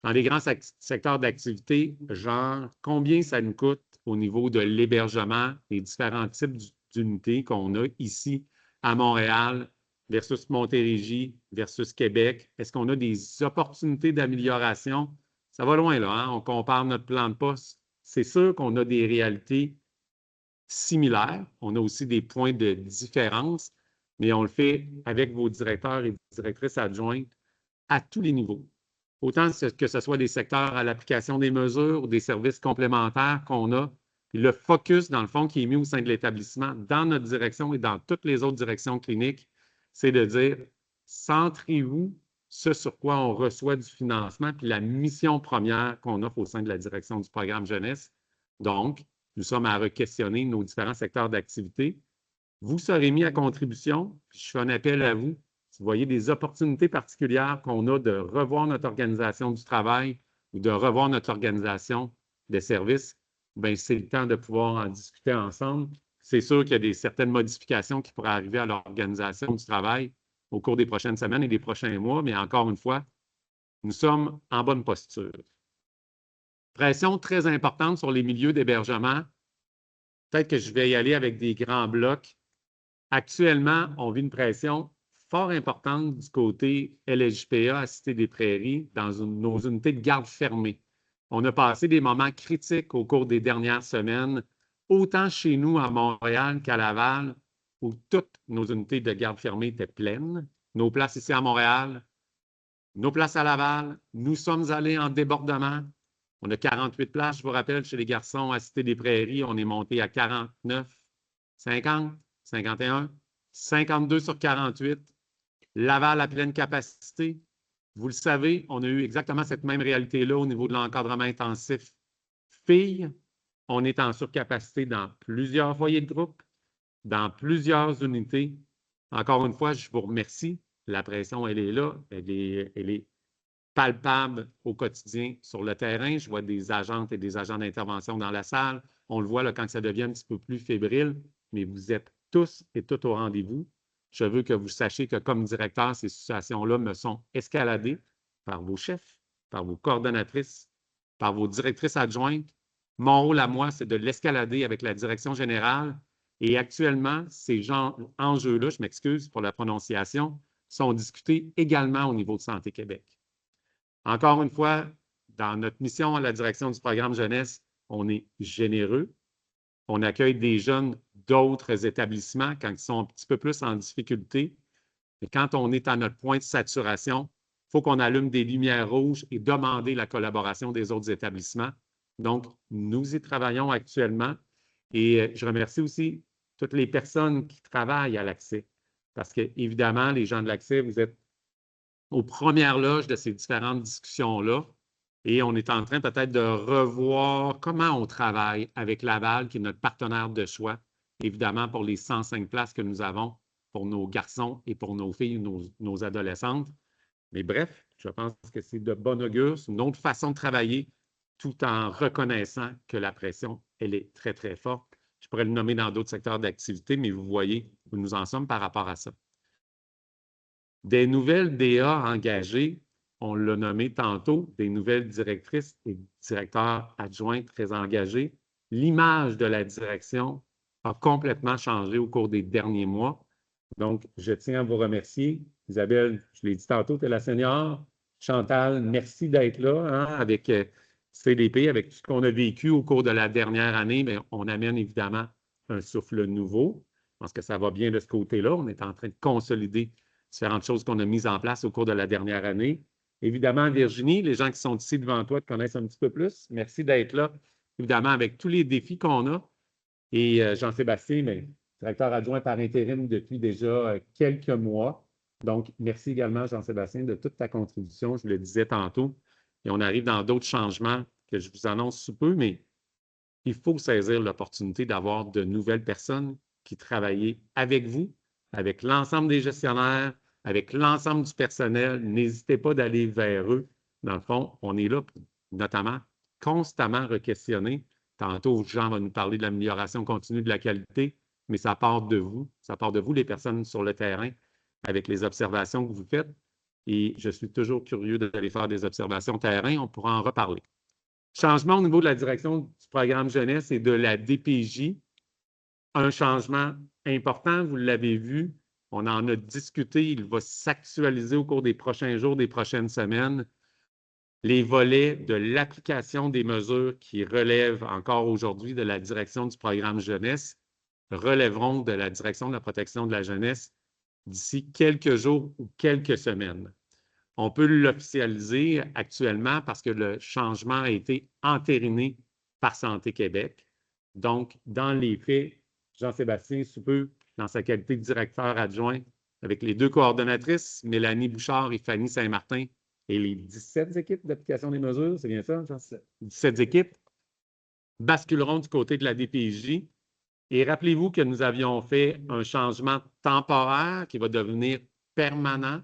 Dans les grands secteurs d'activité, genre combien ça nous coûte au niveau de l'hébergement, les différents types d'unités qu'on a ici à Montréal versus Montérégie versus Québec. Est-ce qu'on a des opportunités d'amélioration? Ça va loin, là, hein? On compare notre plan de poste. C'est sûr qu'on a des réalités similaires. On a aussi des points de différence, mais on le fait avec vos directeurs et directrices adjointes à tous les niveaux. Autant que ce soit des secteurs à l'application des mesures ou des services complémentaires qu'on a. Puis le focus, dans le fond, qui est mis au sein de l'établissement, dans notre direction et dans toutes les autres directions cliniques, c'est de dire, centrez-vous ce sur quoi on reçoit du financement, puis la mission première qu'on offre au sein de la direction du programme jeunesse. Donc, nous sommes à re-questionner nos différents secteurs d'activité. Vous serez mis à contribution, puis je fais un appel à vous. Si vous voyez des opportunités particulières qu'on a de revoir notre organisation du travail ou de revoir notre organisation des services, bien, c'est le temps de pouvoir en discuter ensemble. C'est sûr qu'il y a certaines modifications qui pourraient arriver à l'organisation du travail au cours des prochaines semaines et des prochains mois, mais encore une fois, nous sommes en bonne posture. Pression très importante sur les milieux d'hébergement. Peut-être que je vais y aller avec des grands blocs. Actuellement, on vit une pression fort importante du côté LSJPA à Cité des Prairies dans nos unités de garde fermées. On a passé des moments critiques au cours des dernières semaines, autant chez nous à Montréal qu'à Laval, où toutes nos unités de garde fermée étaient pleines. Nos places ici à Montréal, nos places à Laval, nous sommes allés en débordement. On a 48 places, je vous rappelle, chez les garçons à Cité des Prairies, on est monté à 49, 50, 51, 52 sur 48. Laval à pleine capacité. Vous le savez, on a eu exactement cette même réalité-là au niveau de l'encadrement intensif filles. On est en surcapacité dans plusieurs foyers de groupe, dans plusieurs unités. Encore une fois, je vous remercie. La pression, elle est là. Elle est palpable au quotidien sur le terrain. Je vois des agentes et des agents d'intervention dans la salle. On le voit là, quand ça devient un petit peu plus fébrile, mais vous êtes tous et toutes au rendez-vous. Je veux que vous sachiez que comme directeur, ces situations-là me sont escaladées par vos chefs, par vos coordonnatrices, par vos directrices adjointes. Mon rôle à moi, c'est de l'escalader avec la direction générale. Et actuellement, ces enjeux-là, je m'excuse pour la prononciation, sont discutés également au niveau de Santé Québec. Encore une fois, dans notre mission à la direction du programme jeunesse, on est généreux. On accueille des jeunes d'autres établissements quand ils sont un petit peu plus en difficulté. Et quand on est à notre point de saturation, il faut qu'on allume des lumières rouges et demander la collaboration des autres établissements. Donc, nous y travaillons actuellement. Et je remercie aussi toutes les personnes qui travaillent à l'accès. Parce que, évidemment, les gens de l'accès, vous êtes aux premières loges de ces différentes discussions-là. Et on est en train peut-être de revoir comment on travaille avec Laval, qui est notre partenaire de choix, évidemment pour les 105 places que nous avons pour nos garçons et pour nos filles, nos adolescentes. Mais bref, je pense que c'est de bon augure, c'est une autre façon de travailler tout en reconnaissant que la pression, elle est très, très forte. Je pourrais le nommer dans d'autres secteurs d'activité, mais vous voyez où nous en sommes par rapport à ça. Des nouvelles DA engagées, on l'a nommé tantôt, des nouvelles directrices et directeurs adjoints très engagés. L'image de la direction a complètement changé au cours des derniers mois. Donc, je tiens à vous remercier. Isabelle, je l'ai dit tantôt, tu es la senior. Chantal, merci d'être là hein, avec CDP, avec tout ce qu'on a vécu au cours de la dernière année, mais on amène évidemment un souffle nouveau. Je pense que ça va bien de ce côté-là. On est en train de consolider différentes choses qu'on a mises en place au cours de la dernière année. Évidemment, Virginie, les gens qui sont ici devant toi te connaissent un petit peu plus. Merci d'être là, évidemment, avec tous les défis qu'on a. Et Jean-Sébastien, mais directeur adjoint par intérim depuis déjà quelques mois. Donc, merci également, Jean-Sébastien, de toute ta contribution. Je le disais tantôt. Et on arrive dans d'autres changements que je vous annonce sous peu, mais il faut saisir l'opportunité d'avoir de nouvelles personnes qui travaillent avec vous, avec l'ensemble des gestionnaires, avec l'ensemble du personnel. N'hésitez pas d'aller vers eux. Dans le fond, on est là pour notamment constamment re-questionner. Tantôt, Jean va nous parler de l'amélioration continue de la qualité, mais ça part de vous. Ça part de vous, les personnes sur le terrain, avec les observations que vous faites. Et je suis toujours curieux d'aller faire des observations terrain. On pourra en reparler. Changement au niveau de la direction du programme jeunesse et de la DPJ. Un changement important, vous l'avez vu. On en a discuté. Il va s'actualiser au cours des prochains jours, des prochaines semaines. Les volets de l'application des mesures qui relèvent encore aujourd'hui de la direction du programme jeunesse relèveront de la direction de la protection de la jeunesse d'ici quelques jours ou quelques semaines. On peut l'officialiser actuellement parce que le changement a été entériné par Santé Québec. Donc, dans les faits, Jean-Sébastien Soupeux, dans sa qualité de directeur adjoint, avec les deux coordonnatrices, Mélanie Bouchard et Fanny Saint-Martin, et les 17 équipes d'application des mesures, c'est bien ça, Jean? 17 équipes basculeront du côté de la DPJ. Et rappelez-vous que nous avions fait un changement temporaire qui va devenir permanent.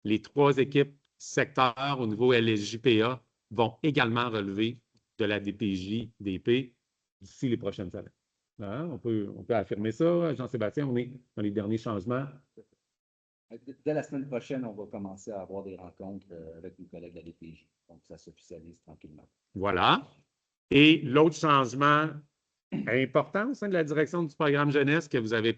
Les 3 équipes secteurs au niveau LSJPA vont également relever de la DPJ, DP d'ici les prochaines années. Hein? On peut affirmer ça, Jean-Sébastien, on est dans les derniers changements. Dès la semaine prochaine, on va commencer à avoir des rencontres avec nos collègues de la DPJ. Donc, ça s'officialise tranquillement. Voilà. Et l'autre changement important au sein de la direction du programme jeunesse que vous avez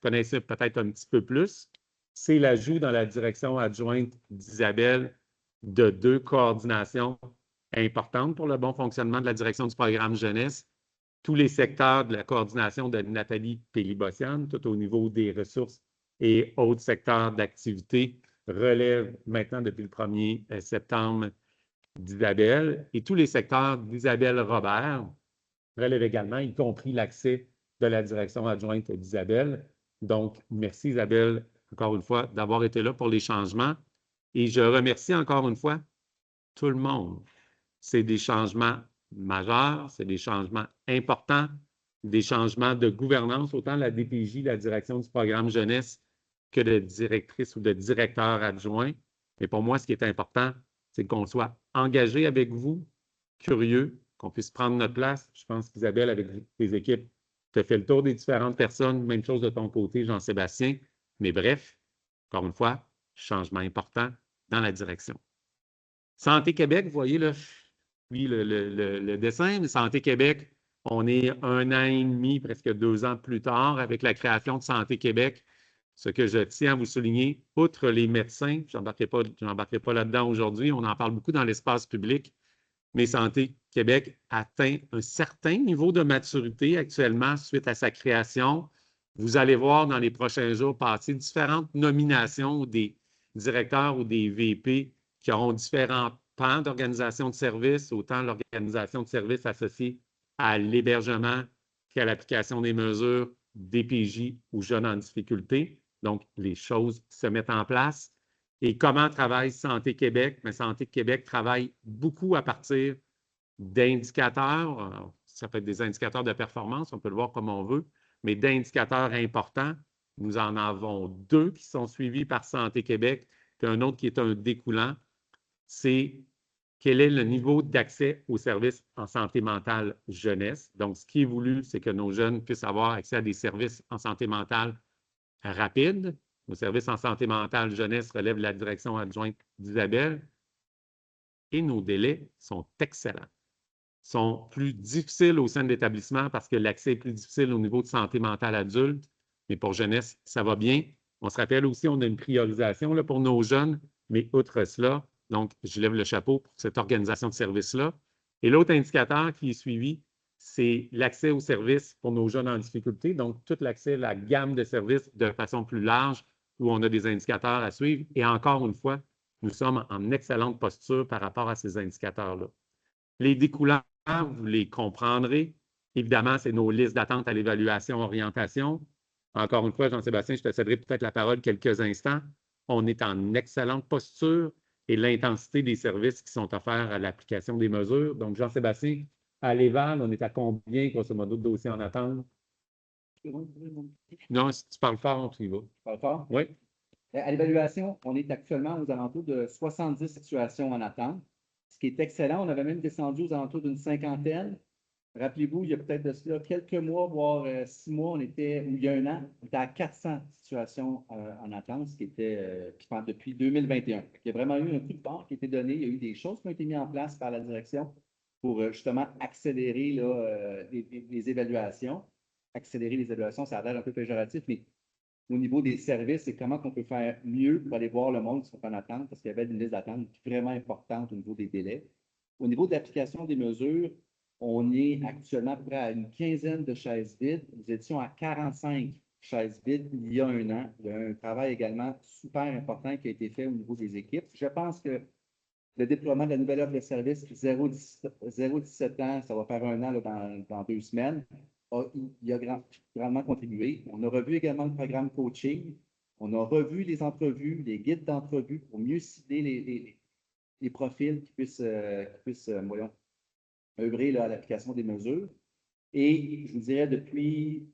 connaissez peut-être un petit peu plus, c'est l'ajout dans la direction adjointe d'Isabelle de 2 coordinations importantes pour le bon fonctionnement de la direction du programme jeunesse. tous les secteurs de la coordination de Nathalie Pélibossian, tout au niveau des ressources et autres secteurs d'activité, relèvent maintenant depuis le 1er septembre d'Isabelle. Et tous les secteurs d'Isabelle Robert relèvent également, y compris l'accès de la direction adjointe d'Isabelle. Donc, merci Isabelle, encore une fois, d'avoir été là pour les changements. Et je remercie encore une fois tout le monde. C'est des changements majeurs, c'est des changements importants, des changements de gouvernance, autant la DPJ, la direction du programme jeunesse, que de directrice ou de directeur adjoint. Mais pour moi, ce qui est important, c'est qu'on soit engagé avec vous, curieux, qu'on puisse prendre notre place. Je pense qu'Isabelle, avec tes équipes, tu as fait le tour des différentes personnes. Même chose de ton côté, Jean-Sébastien. Mais bref, encore une fois, changement important dans la direction. Santé Québec, vous voyez là, oui, le dessin, mais Santé Québec, on est 1 an et demi, presque 2 ans plus tard, avec la création de Santé Québec. Ce que je tiens à vous souligner, outre les médecins, je n'embarquerai pas là-dedans aujourd'hui, on en parle beaucoup dans l'espace public, mais Santé Québec atteint un certain niveau de maturité actuellement suite à sa création. Vous allez voir dans les prochains jours passer différentes nominations des directeurs ou des VP qui auront différents pans d'organisation de services, autant l'organisation de services associée à l'hébergement qu'à l'application des mesures DPJ ou jeunes en difficulté. Donc, les choses se mettent en place. Et comment travaille Santé Québec? Mais Santé Québec travaille beaucoup à partir d'indicateurs. Ça peut être des indicateurs de performance, on peut le voir comme on veut, mais d'indicateurs importants. Nous en avons 2 qui sont suivis par Santé Québec, puis un autre qui est un découlant. C'est quel est le niveau d'accès aux services en santé mentale jeunesse. Donc, ce qui est voulu, c'est que nos jeunes puissent avoir accès à des services en santé mentale rapides. Nos services en santé mentale jeunesse relèvent de la direction adjointe d'Isabelle. Et nos délais sont excellents. Sont plus difficiles au sein de l'établissement parce que l'accès est plus difficile au niveau de santé mentale adulte. Mais pour jeunesse, ça va bien. On se rappelle aussi, on a une priorisation là, pour nos jeunes, mais outre cela, donc je lève le chapeau pour cette organisation de services-là. Et l'autre indicateur qui est suivi, c'est l'accès aux services pour nos jeunes en difficulté. Donc, tout l'accès, la gamme de services de façon plus large où on a des indicateurs à suivre. Et encore une fois, nous sommes en excellente posture par rapport à ces indicateurs-là. Les découlants, vous les comprendrez. Évidemment, c'est nos listes d'attente à l'évaluation orientation. Encore une fois, Jean-Sébastien, je te céderai peut-être la parole quelques instants. On est en excellente posture et l'intensité des services qui sont offerts à l'application des mesures. Donc, Jean-Sébastien, à l'Éval, on est à combien, grosso modo, de dossiers en attente? Non, si tu parles fort, tu y vas. Je parle fort? Oui. À l'évaluation, on est actuellement aux alentours de 70 situations en attente, ce qui est excellent. On avait même descendu aux alentours d'une 50aine. Rappelez-vous, il y a peut-être de cela quelques mois, voire 6 mois, ou il y a 1 an, on était à 400 situations en attente, ce qui était depuis 2021. Il y a vraiment eu un coup de barre qui a été donné. Il y a eu des choses qui ont été mises en place par la direction pour justement accélérer là, les évaluations. Accélérer les évaluations, ça a l'air un peu péjoratif, mais au niveau des services, c'est comment on peut faire mieux pour aller voir le monde qui sont en attente, parce qu'il y avait une liste d'attente vraiment importante au niveau des délais. Au niveau de l'application des mesures, on est actuellement à peu près à une 15aine de chaises vides. Nous étions à 45 chaises vides il y a 1 an. Il y a un travail également super important qui a été fait au niveau des équipes. Je pense que le déploiement de la nouvelle offre de service 0-17 ans, ça va faire 1 an là, dans 2 semaines. Il a grandement contribué. On a revu également le programme coaching. On a revu les entrevues, les guides d'entrevue pour mieux cibler les profils qui puissent œuvrer là, à l'application des mesures. Et je vous dirais, depuis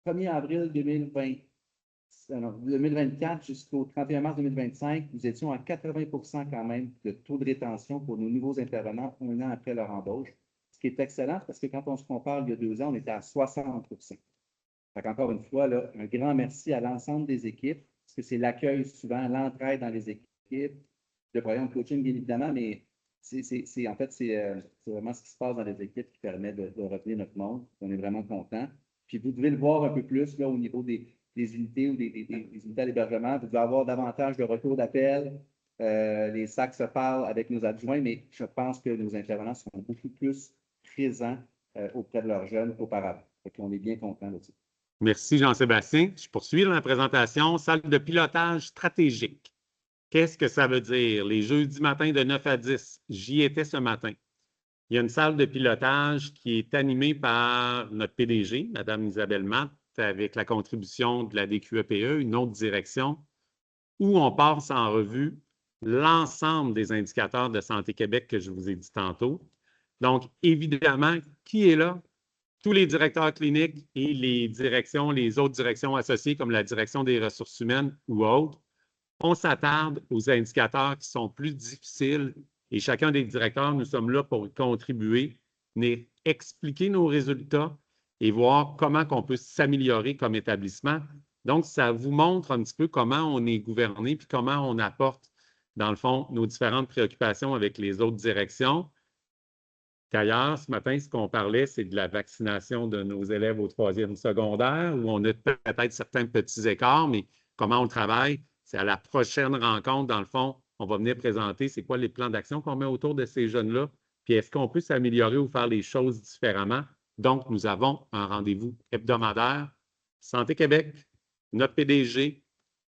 1er avril 2024 jusqu'au 31 mars 2025, nous étions à 80% quand même de taux de rétention pour nos nouveaux intervenants 1 an après leur embauche. Ce qui est excellent parce que quand on se compare il y a 2 ans, on était à 60%. Fait qu'encore une fois, là, un grand merci à l'ensemble des équipes, parce que c'est l'accueil souvent, l'entraide dans les équipes, le programme de coaching bien évidemment, mais c'est vraiment ce qui se passe dans les équipes qui permet de retenir notre monde. On est vraiment content. Puis vous devez le voir un peu plus là, au niveau des unités ou des unités à l'hébergement. Vous devez avoir davantage de retours d'appel. Les SAC se parlent avec nos adjoints, mais je pense que nos intervenants sont beaucoup plus présents auprès de leurs jeunes qu'auparavant. On est bien content de ça. Merci, Jean-Sébastien. Je poursuis dans la présentation. Salle de pilotage stratégique. Qu'est-ce que ça veut dire? Les jeudis matins de 9 à 10, j'y étais ce matin. Il y a une salle de pilotage qui est animée par notre PDG, Mme Isabelle Matt, avec la contribution de la DQEPE, une autre direction, où on passe en revue l'ensemble des indicateurs de Santé Québec que je vous ai dit tantôt. Donc, évidemment, qui est là? Tous les directeurs cliniques et les autres directions associées, comme la direction des ressources humaines ou autres. On s'attarde aux indicateurs qui sont plus difficiles et chacun des directeurs, nous sommes là pour contribuer, venir expliquer nos résultats et voir comment on peut s'améliorer comme établissement. Donc, ça vous montre un petit peu comment on est gouverné puis comment on apporte, dans le fond, nos différentes préoccupations avec les autres directions. D'ailleurs, ce matin, ce qu'on parlait, c'est de la vaccination de nos élèves au 3e secondaire, où on a peut-être certains petits écarts, mais comment on travaille, c'est à la prochaine rencontre, dans le fond, on va venir présenter c'est quoi les plans d'action qu'on met autour de ces jeunes-là, puis est-ce qu'on peut s'améliorer ou faire les choses différemment. Donc, nous avons un rendez-vous hebdomadaire. Santé Québec, notre PDG,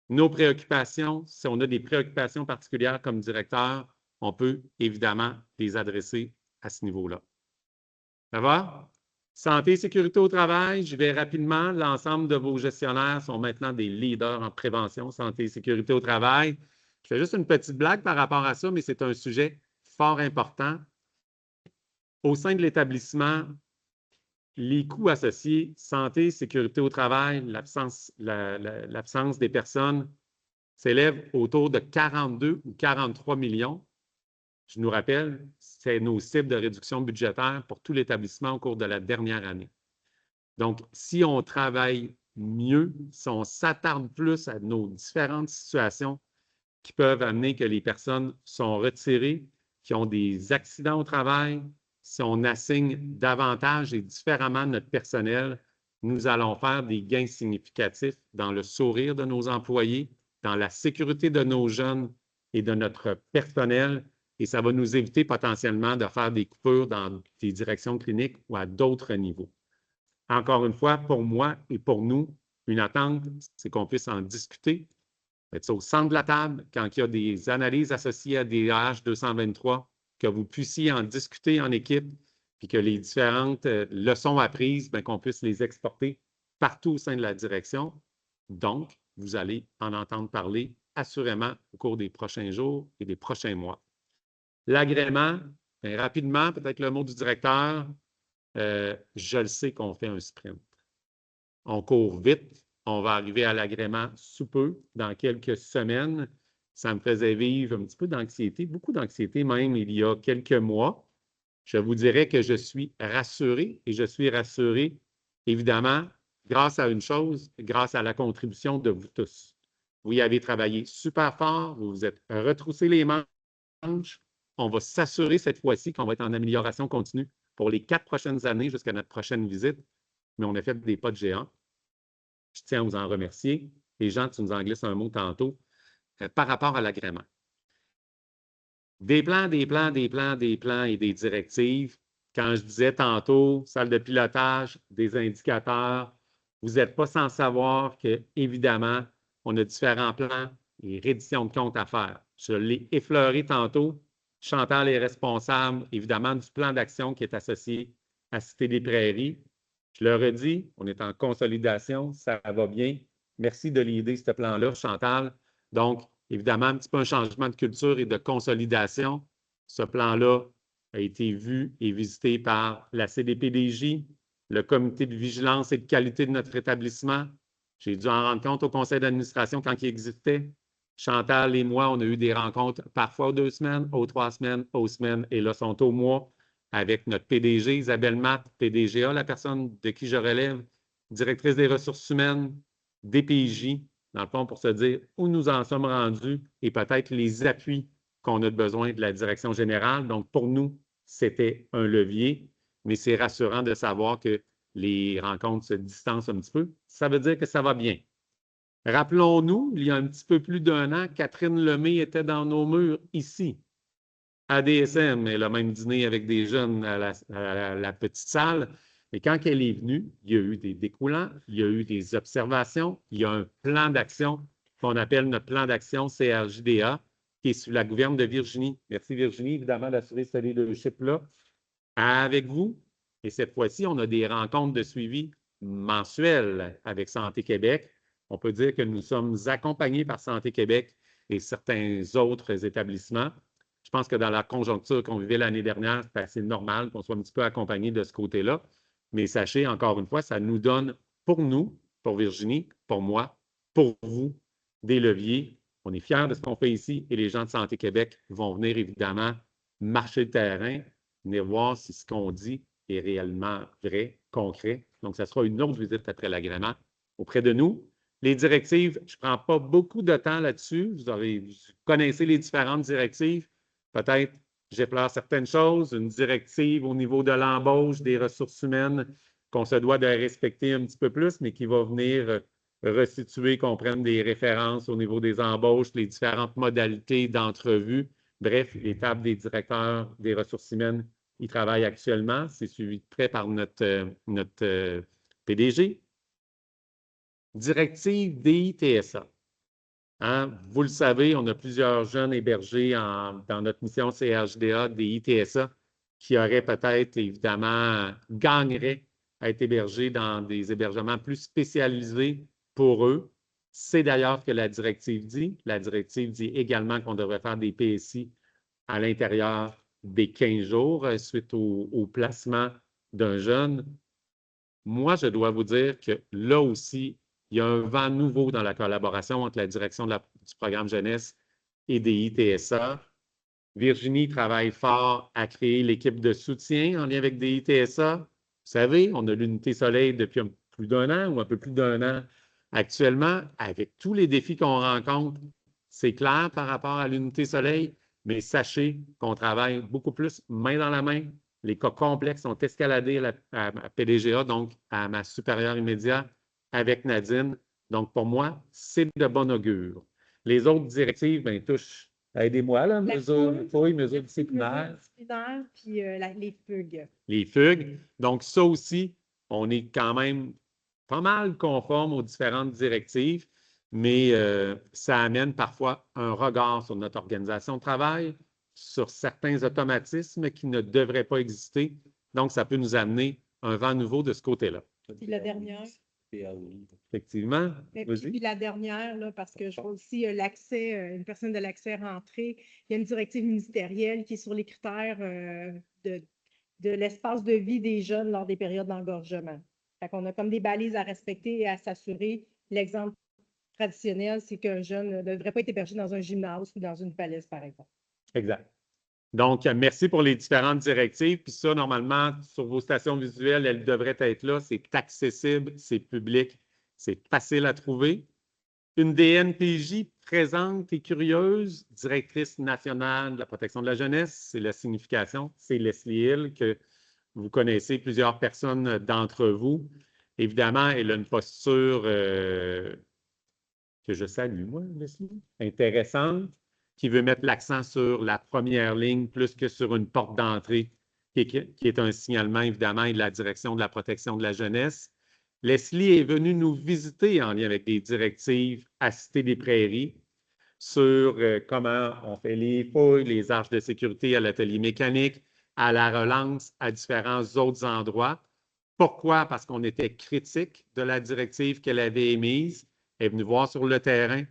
nos préoccupations. Si on a des préoccupations particulières comme directeur, on peut évidemment les adresser à ce niveau-là. Ça va? Santé et sécurité au travail, je vais rapidement. L'ensemble de vos gestionnaires sont maintenant des leaders en prévention, santé et sécurité au travail. Je fais juste une petite blague par rapport à ça, mais c'est un sujet fort important. Au sein de l'établissement, les coûts associés, santé, sécurité au travail, l'absence des personnes s'élèvent autour de 42 ou 43 millions. Je nous rappelle, c'est nos cibles de réduction budgétaire pour tout l'établissement au cours de la dernière année. Donc, si on travaille mieux, si on s'attarde plus à nos différentes situations qui peuvent amener que les personnes sont retirées, qui ont des accidents au travail, si on assigne davantage et différemment notre personnel, nous allons faire des gains significatifs dans le sourire de nos employés, dans la sécurité de nos jeunes et de notre personnel. Et ça va nous éviter potentiellement de faire des coupures dans des directions cliniques ou à d'autres niveaux. Encore une fois, pour moi et pour nous, une attente, c'est qu'on puisse en discuter, mettre ça au centre de la table, quand il y a des analyses associées à des AH223, que vous puissiez en discuter en équipe, puis que les différentes leçons apprises, qu'on puisse les exporter partout au sein de la direction. Donc, vous allez en entendre parler assurément au cours des prochains jours et des prochains mois. L'agrément, rapidement, peut-être le mot du directeur, je le sais qu'on fait un sprint. On court vite, on va arriver à l'agrément sous peu, dans quelques semaines. Ça me faisait vivre un petit peu d'anxiété, beaucoup d'anxiété même il y a quelques mois. Je vous dirais que je suis rassuré et je suis rassuré, évidemment, grâce à une chose, grâce à la contribution de vous tous. Vous y avez travaillé super fort, vous vous êtes retroussé les manches. On va s'assurer cette fois-ci qu'on va être en amélioration continue pour les 4 prochaines années jusqu'à notre prochaine visite, mais on a fait des pas de géant. Je tiens à vous en remercier. Les gens, tu nous en glisses un mot tantôt par rapport à l'agrément. Des plans et des directives. Quand je disais tantôt, salle de pilotage, des indicateurs, vous n'êtes pas sans savoir qu'évidemment, on a différents plans et redditions de comptes à faire. Je l'ai effleuré tantôt. Chantal est responsable, évidemment, du plan d'action qui est associé à Cité des Prairies. Je le redis, on est en consolidation, ça va bien. Merci de l'aider, ce plan-là, Chantal. Donc, évidemment, un petit peu un changement de culture et de consolidation. Ce plan-là a été vu et visité par la CDPDJ, le comité de vigilance et de qualité de notre établissement. J'ai dû en rendre compte au conseil d'administration quand il existait. Chantal et moi, on a eu des rencontres parfois aux 2 semaines, aux 3 semaines, aux semaines, et là, sont au mois avec notre PDG, Isabelle Matt, PDGA, la personne de qui je relève, directrice des ressources humaines, DPJ, dans le fond, pour se dire où nous en sommes rendus et peut-être les appuis qu'on a besoin de la direction générale. Donc, pour nous, c'était un levier, mais c'est rassurant de savoir que les rencontres se distancent un petit peu. Ça veut dire que ça va bien. Rappelons-nous, il y a un petit peu plus d'1 an, Catherine Lemay était dans nos murs ici, ADSM, elle a même dîné avec des jeunes à la petite salle. Mais quand elle est venue, il y a eu des découlants, il y a eu des observations, il y a un plan d'action qu'on appelle notre plan d'action CRJDA, qui est sous la gouverne de Virginie. Merci Virginie, évidemment, d'assurer ce leadership-là avec vous. Et cette fois-ci, on a des rencontres de suivi mensuelles avec Santé Québec. On peut dire que nous sommes accompagnés par Santé Québec et certains autres établissements. Je pense que dans la conjoncture qu'on vivait l'année dernière, c'est assez normal qu'on soit un petit peu accompagné de ce côté-là. Mais sachez, encore une fois, ça nous donne, pour nous, pour Virginie, pour moi, pour vous, des leviers. On est fiers de ce qu'on fait ici et les gens de Santé Québec vont venir évidemment marcher le terrain, venir voir si ce qu'on dit est réellement vrai, concret. Donc, ça sera une autre visite après l'agrément auprès de nous. Les directives, je ne prends pas beaucoup de temps là-dessus. Vous connaissez les différentes directives. Peut-être j'effleure certaines choses. Une directive au niveau de l'embauche des ressources humaines qu'on se doit de respecter un petit peu plus, mais qui va venir resituer, qu'on prenne des références au niveau des embauches, les différentes modalités d'entrevue. Bref, les tables des directeurs des ressources humaines y travaillent actuellement. C'est suivi de près par notre PDG. Directive DITSA. Hein? Vous le savez, on a plusieurs jeunes hébergés dans notre mission CRJDA DITSA qui auraient peut-être, évidemment, gagneraient à être hébergés dans des hébergements plus spécialisés pour eux. C'est d'ailleurs ce que la directive dit. La directive dit également qu'on devrait faire des PSI à l'intérieur des 15 jours suite au placement d'un jeune. Moi, je dois vous dire que là aussi, il y a un vent nouveau dans la collaboration entre la direction du programme jeunesse et des ITSA. Virginie travaille fort à créer l'équipe de soutien en lien avec des ITSA. Vous savez, on a l'unité Soleil depuis plus d'un an ou un peu plus d'un an actuellement. Avec tous les défis qu'on rencontre, c'est clair par rapport à l'unité Soleil, mais sachez qu'on travaille beaucoup plus main dans la main. Les cas complexes sont escaladés à PDGA, donc à ma supérieure immédiate, avec Nadine. Donc, pour moi, c'est de bon augure. Les autres directives, bien, touchent. Aidez-moi, là, mesures disciplinaires. Puis les fugues. Les fugues. Donc, ça aussi, on est quand même pas mal conforme aux différentes directives, mais ça amène parfois un regard sur notre organisation de travail, sur certains automatismes qui ne devraient pas exister. Donc, ça peut nous amener un vent nouveau de ce côté-là. Puis la dernière. Effectivement. Puis la dernière, là, parce que je vois aussi l'accès, une personne de l'accès rentrée, il y a une directive ministérielle qui est sur les critères de l'espace de vie des jeunes lors des périodes d'engorgement. Fait qu'on a comme des balises à respecter et à s'assurer. L'exemple traditionnel, c'est qu'un jeune ne devrait pas être hébergé dans un gymnase ou dans une falaise, par exemple. Exact. Donc, merci pour les différentes directives. Puis ça, normalement, sur vos stations visuelles, elles devraient être là. C'est accessible, c'est public, c'est facile à trouver. Une DNPJ présente et curieuse, directrice nationale de la protection de la jeunesse, c'est la signification. C'est Leslie Hill, que vous connaissez, plusieurs personnes d'entre vous. Évidemment, elle a une posture que je salue, moi, Leslie, intéressante, qui veut mettre l'accent sur la première ligne plus que sur une porte d'entrée, qui est un signalement, évidemment, et de la direction de la protection de la jeunesse. Leslie est venue nous visiter en lien avec des directives à Cité des Prairies sur comment on fait les fouilles, les arches de sécurité à l'atelier mécanique, à la relance, à différents autres endroits. Pourquoi? Parce qu'on était critique de la directive qu'elle avait émise. Elle est venue voir sur le terrain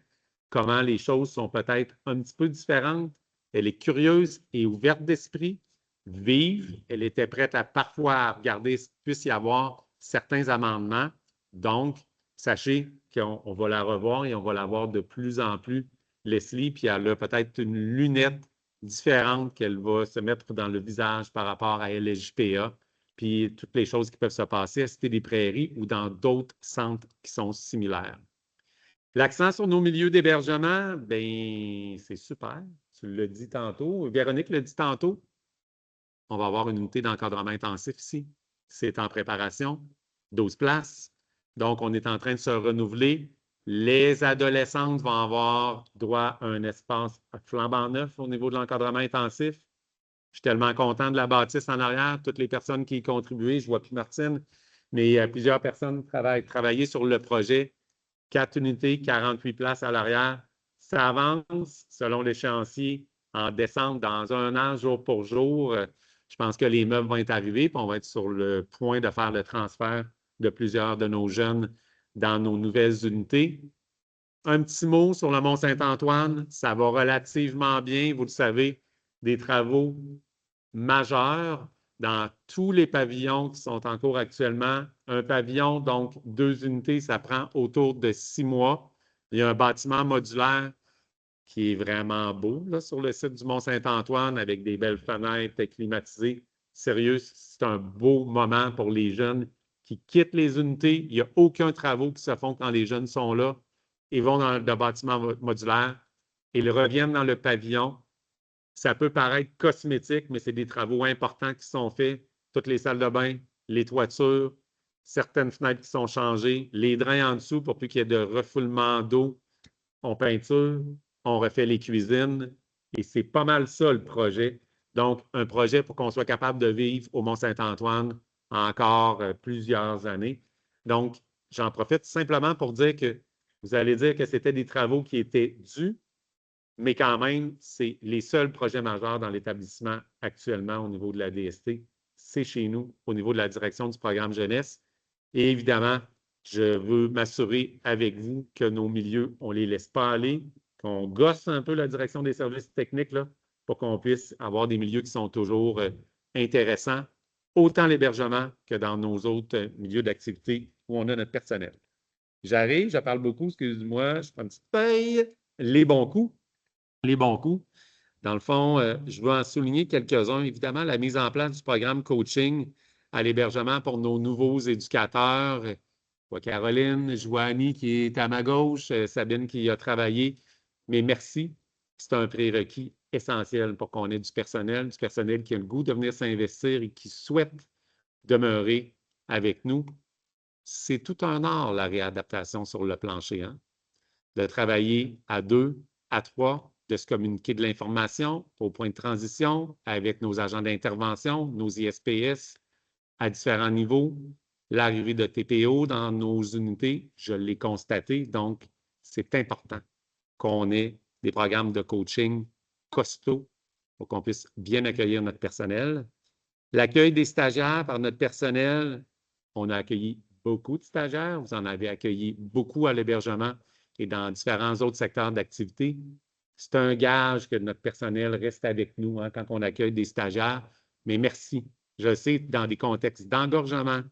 comment les choses sont peut-être un petit peu différentes. Elle est curieuse et ouverte d'esprit, vive. Elle était prête à parfois regarder s'il puisse y avoir certains amendements. Donc, sachez qu'on va la revoir et on va la voir de plus en plus, Leslie, puis elle a peut-être une lunette différente qu'elle va se mettre dans le visage par rapport à LSJPA, puis toutes les choses qui peuvent se passer à Cité des Prairies ou dans d'autres centres qui sont similaires. L'accent sur nos milieux d'hébergement, bien, c'est super. Tu l'as dit tantôt. Véronique l'a dit tantôt. On va avoir une unité d'encadrement intensif ici. C'est en préparation. 12 places. Donc, on est en train de se renouveler. Les adolescentes vont avoir droit à un espace flambant neuf au niveau de l'encadrement intensif. Je suis tellement content de la bâtisse en arrière, toutes les personnes qui y contribuent. Je ne vois plus Martine, mais plusieurs personnes travaillaient sur le projet. 4 unités, 48 places à l'arrière. Ça avance selon l'échéancier en décembre dans 1 an, jour pour jour. Je pense que les meubles vont être arrivés, puis on va être sur le point de faire le transfert de plusieurs de nos jeunes dans nos nouvelles unités. Un petit mot sur le Mont-Saint-Antoine, ça va relativement bien, vous le savez, des travaux majeurs dans tous les pavillons qui sont en cours actuellement. Un pavillon, donc 2 unités, ça prend autour de 6 mois. Il y a un bâtiment modulaire qui est vraiment beau là, sur le site du Mont-Saint-Antoine avec des belles fenêtres climatisées. Sérieux, c'est un beau moment pour les jeunes qui quittent les unités. Il n'y a aucun travaux qui se font quand les jeunes sont là. Ils vont dans le bâtiment modulaire, ils reviennent dans le pavillon. Ça peut paraître cosmétique, mais c'est des travaux importants qui sont faits. Toutes les salles de bain, les toitures, certaines fenêtres qui sont changées, les drains en dessous pour plus qu'il y ait de refoulement d'eau. On peinture, on refait les cuisines et c'est pas mal ça le projet. Donc, un projet pour qu'on soit capable de vivre au Mont-Saint-Antoine encore plusieurs années. Donc, j'en profite simplement pour dire que vous allez dire que c'était des travaux qui étaient dus, mais quand même, c'est les seuls projets majeurs dans l'établissement actuellement au niveau de la DST. C'est chez nous, au niveau de la direction du programme jeunesse. Et évidemment, je veux m'assurer avec vous que nos milieux, on ne les laisse pas aller, qu'on gosse un peu la direction des services techniques là, pour qu'on puisse avoir des milieux qui sont toujours intéressants, autant l'hébergement que dans nos autres milieux d'activité où on a notre personnel. J'arrive, je parle beaucoup, excuse-moi, je prends une petite feuille, les bons coups. Les bons coups. Dans le fond, je veux en souligner quelques-uns. Évidemment, la mise en place du programme coaching à l'hébergement pour nos nouveaux éducateurs. Je vois Caroline, Joanie qui est à ma gauche, Sabine qui a travaillé. Mais merci, c'est un prérequis essentiel pour qu'on ait du personnel qui a le goût de venir s'investir et qui souhaite demeurer avec nous. C'est tout un art, la réadaptation sur le plancher, hein? De travailler à 2, à 3, de se communiquer de l'information au point de transition avec nos agents d'intervention, nos ISPS à différents niveaux, l'arrivée de TPO dans nos unités, je l'ai constaté, donc c'est important qu'on ait des programmes de coaching costauds pour qu'on puisse bien accueillir notre personnel. L'accueil des stagiaires par notre personnel, on a accueilli beaucoup de stagiaires, vous en avez accueilli beaucoup à l'hébergement et dans différents autres secteurs d'activité. C'est un gage que notre personnel reste avec nous hein, quand on accueille des stagiaires. Mais merci. Je sais que dans des contextes d'engorgement,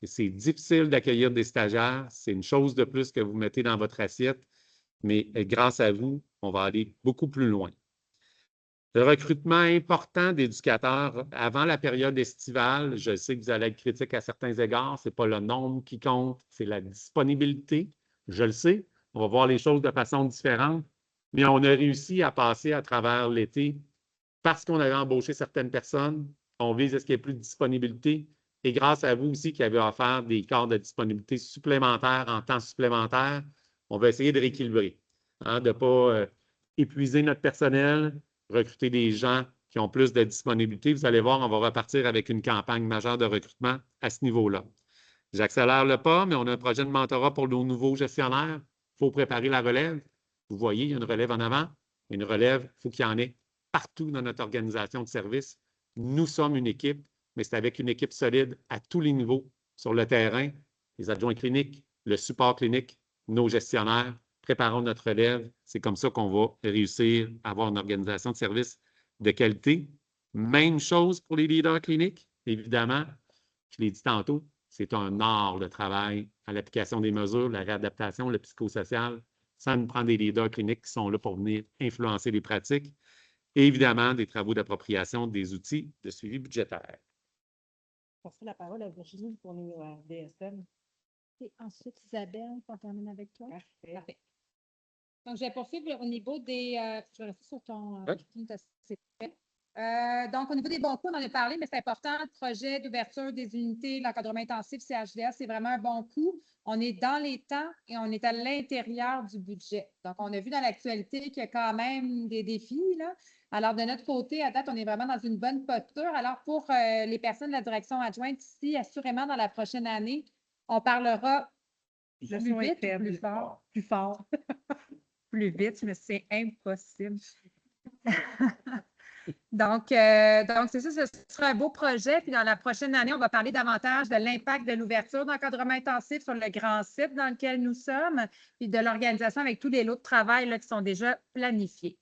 que c'est difficile d'accueillir des stagiaires. C'est une chose de plus que vous mettez dans votre assiette. Mais grâce à vous, on va aller beaucoup plus loin. Le recrutement important d'éducateurs avant la période estivale, je sais que vous allez être critique à certains égards, ce n'est pas le nombre qui compte, c'est la disponibilité. Je le sais, on va voir les choses de façon différente, mais on a réussi à passer à travers l'été parce qu'on avait embauché certaines personnes. On vise à ce qu'il y ait plus de disponibilité et grâce à vous aussi qui avez offert des quarts de disponibilité supplémentaires en temps supplémentaire, on va essayer de rééquilibrer, hein, de ne pas épuiser notre personnel, recruter des gens qui ont plus de disponibilité. Vous allez voir, on va repartir avec une campagne majeure de recrutement à ce niveau-là. J'accélère le pas, mais on a un projet de mentorat pour nos nouveaux gestionnaires. Il faut préparer la relève. Vous voyez, il y a une relève en avant. Une relève, il faut qu'il y en ait partout dans notre organisation de service. Nous sommes une équipe, mais c'est avec une équipe solide à tous les niveaux, sur le terrain, les adjoints cliniques, le support clinique, nos gestionnaires. Préparons notre relève. C'est comme ça qu'on va réussir à avoir une organisation de service de qualité. Même chose pour les leaders cliniques, évidemment. Je l'ai dit tantôt, c'est un art de travail à l'application des mesures, la réadaptation, le psychosocial. Ça nous prend des leaders cliniques qui sont là pour venir influencer les pratiques. Et évidemment, des travaux d'appropriation des outils de suivi budgétaire. Je passerai la parole à Virginie pour nous DSM. Et ensuite, Isabelle, on termine avec toi. Parfait. Donc, je vais poursuivre au niveau des. Je vais rester sur ton. Ouais. Donc, au niveau des bons coups, on en a parlé, mais c'est important, le projet d'ouverture des unités, l'encadrement intensif CHDS, c'est vraiment un bon coup. On est dans les temps et on est à l'intérieur du budget. Donc, on a vu dans l'actualité qu'il y a quand même des défis, là. Alors, de notre côté, à date, on est vraiment dans une bonne posture. Alors, pour les personnes de la direction adjointe ici, assurément, dans la prochaine année, on parlera Le plus son est vite, faible. plus fort, plus fort, plus vite, mais c'est impossible. Donc, c'est ça, ce sera un beau projet. Puis dans la prochaine année, on va parler davantage de l'impact de l'ouverture d'encadrement intensif sur le grand site dans lequel nous sommes, puis de l'organisation avec tous les lots de travail là, qui sont déjà planifiés.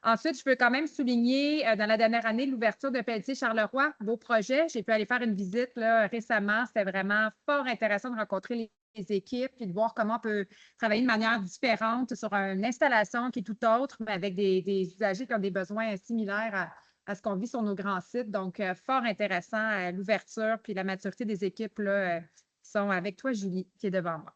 Ensuite, je peux quand même souligner, dans la dernière année, l'ouverture de Pelletier-Charleroi, beau projet. J'ai pu aller faire une visite là, récemment. C'était vraiment fort intéressant de rencontrer les équipes et de voir comment on peut travailler de manière différente sur une installation qui est tout autre, mais avec des usagers qui ont des besoins similaires à ce qu'on vit sur nos grands sites. Donc, fort intéressant l'ouverture puis la maturité des équipes là, qui sont avec toi, Julie, qui est devant moi.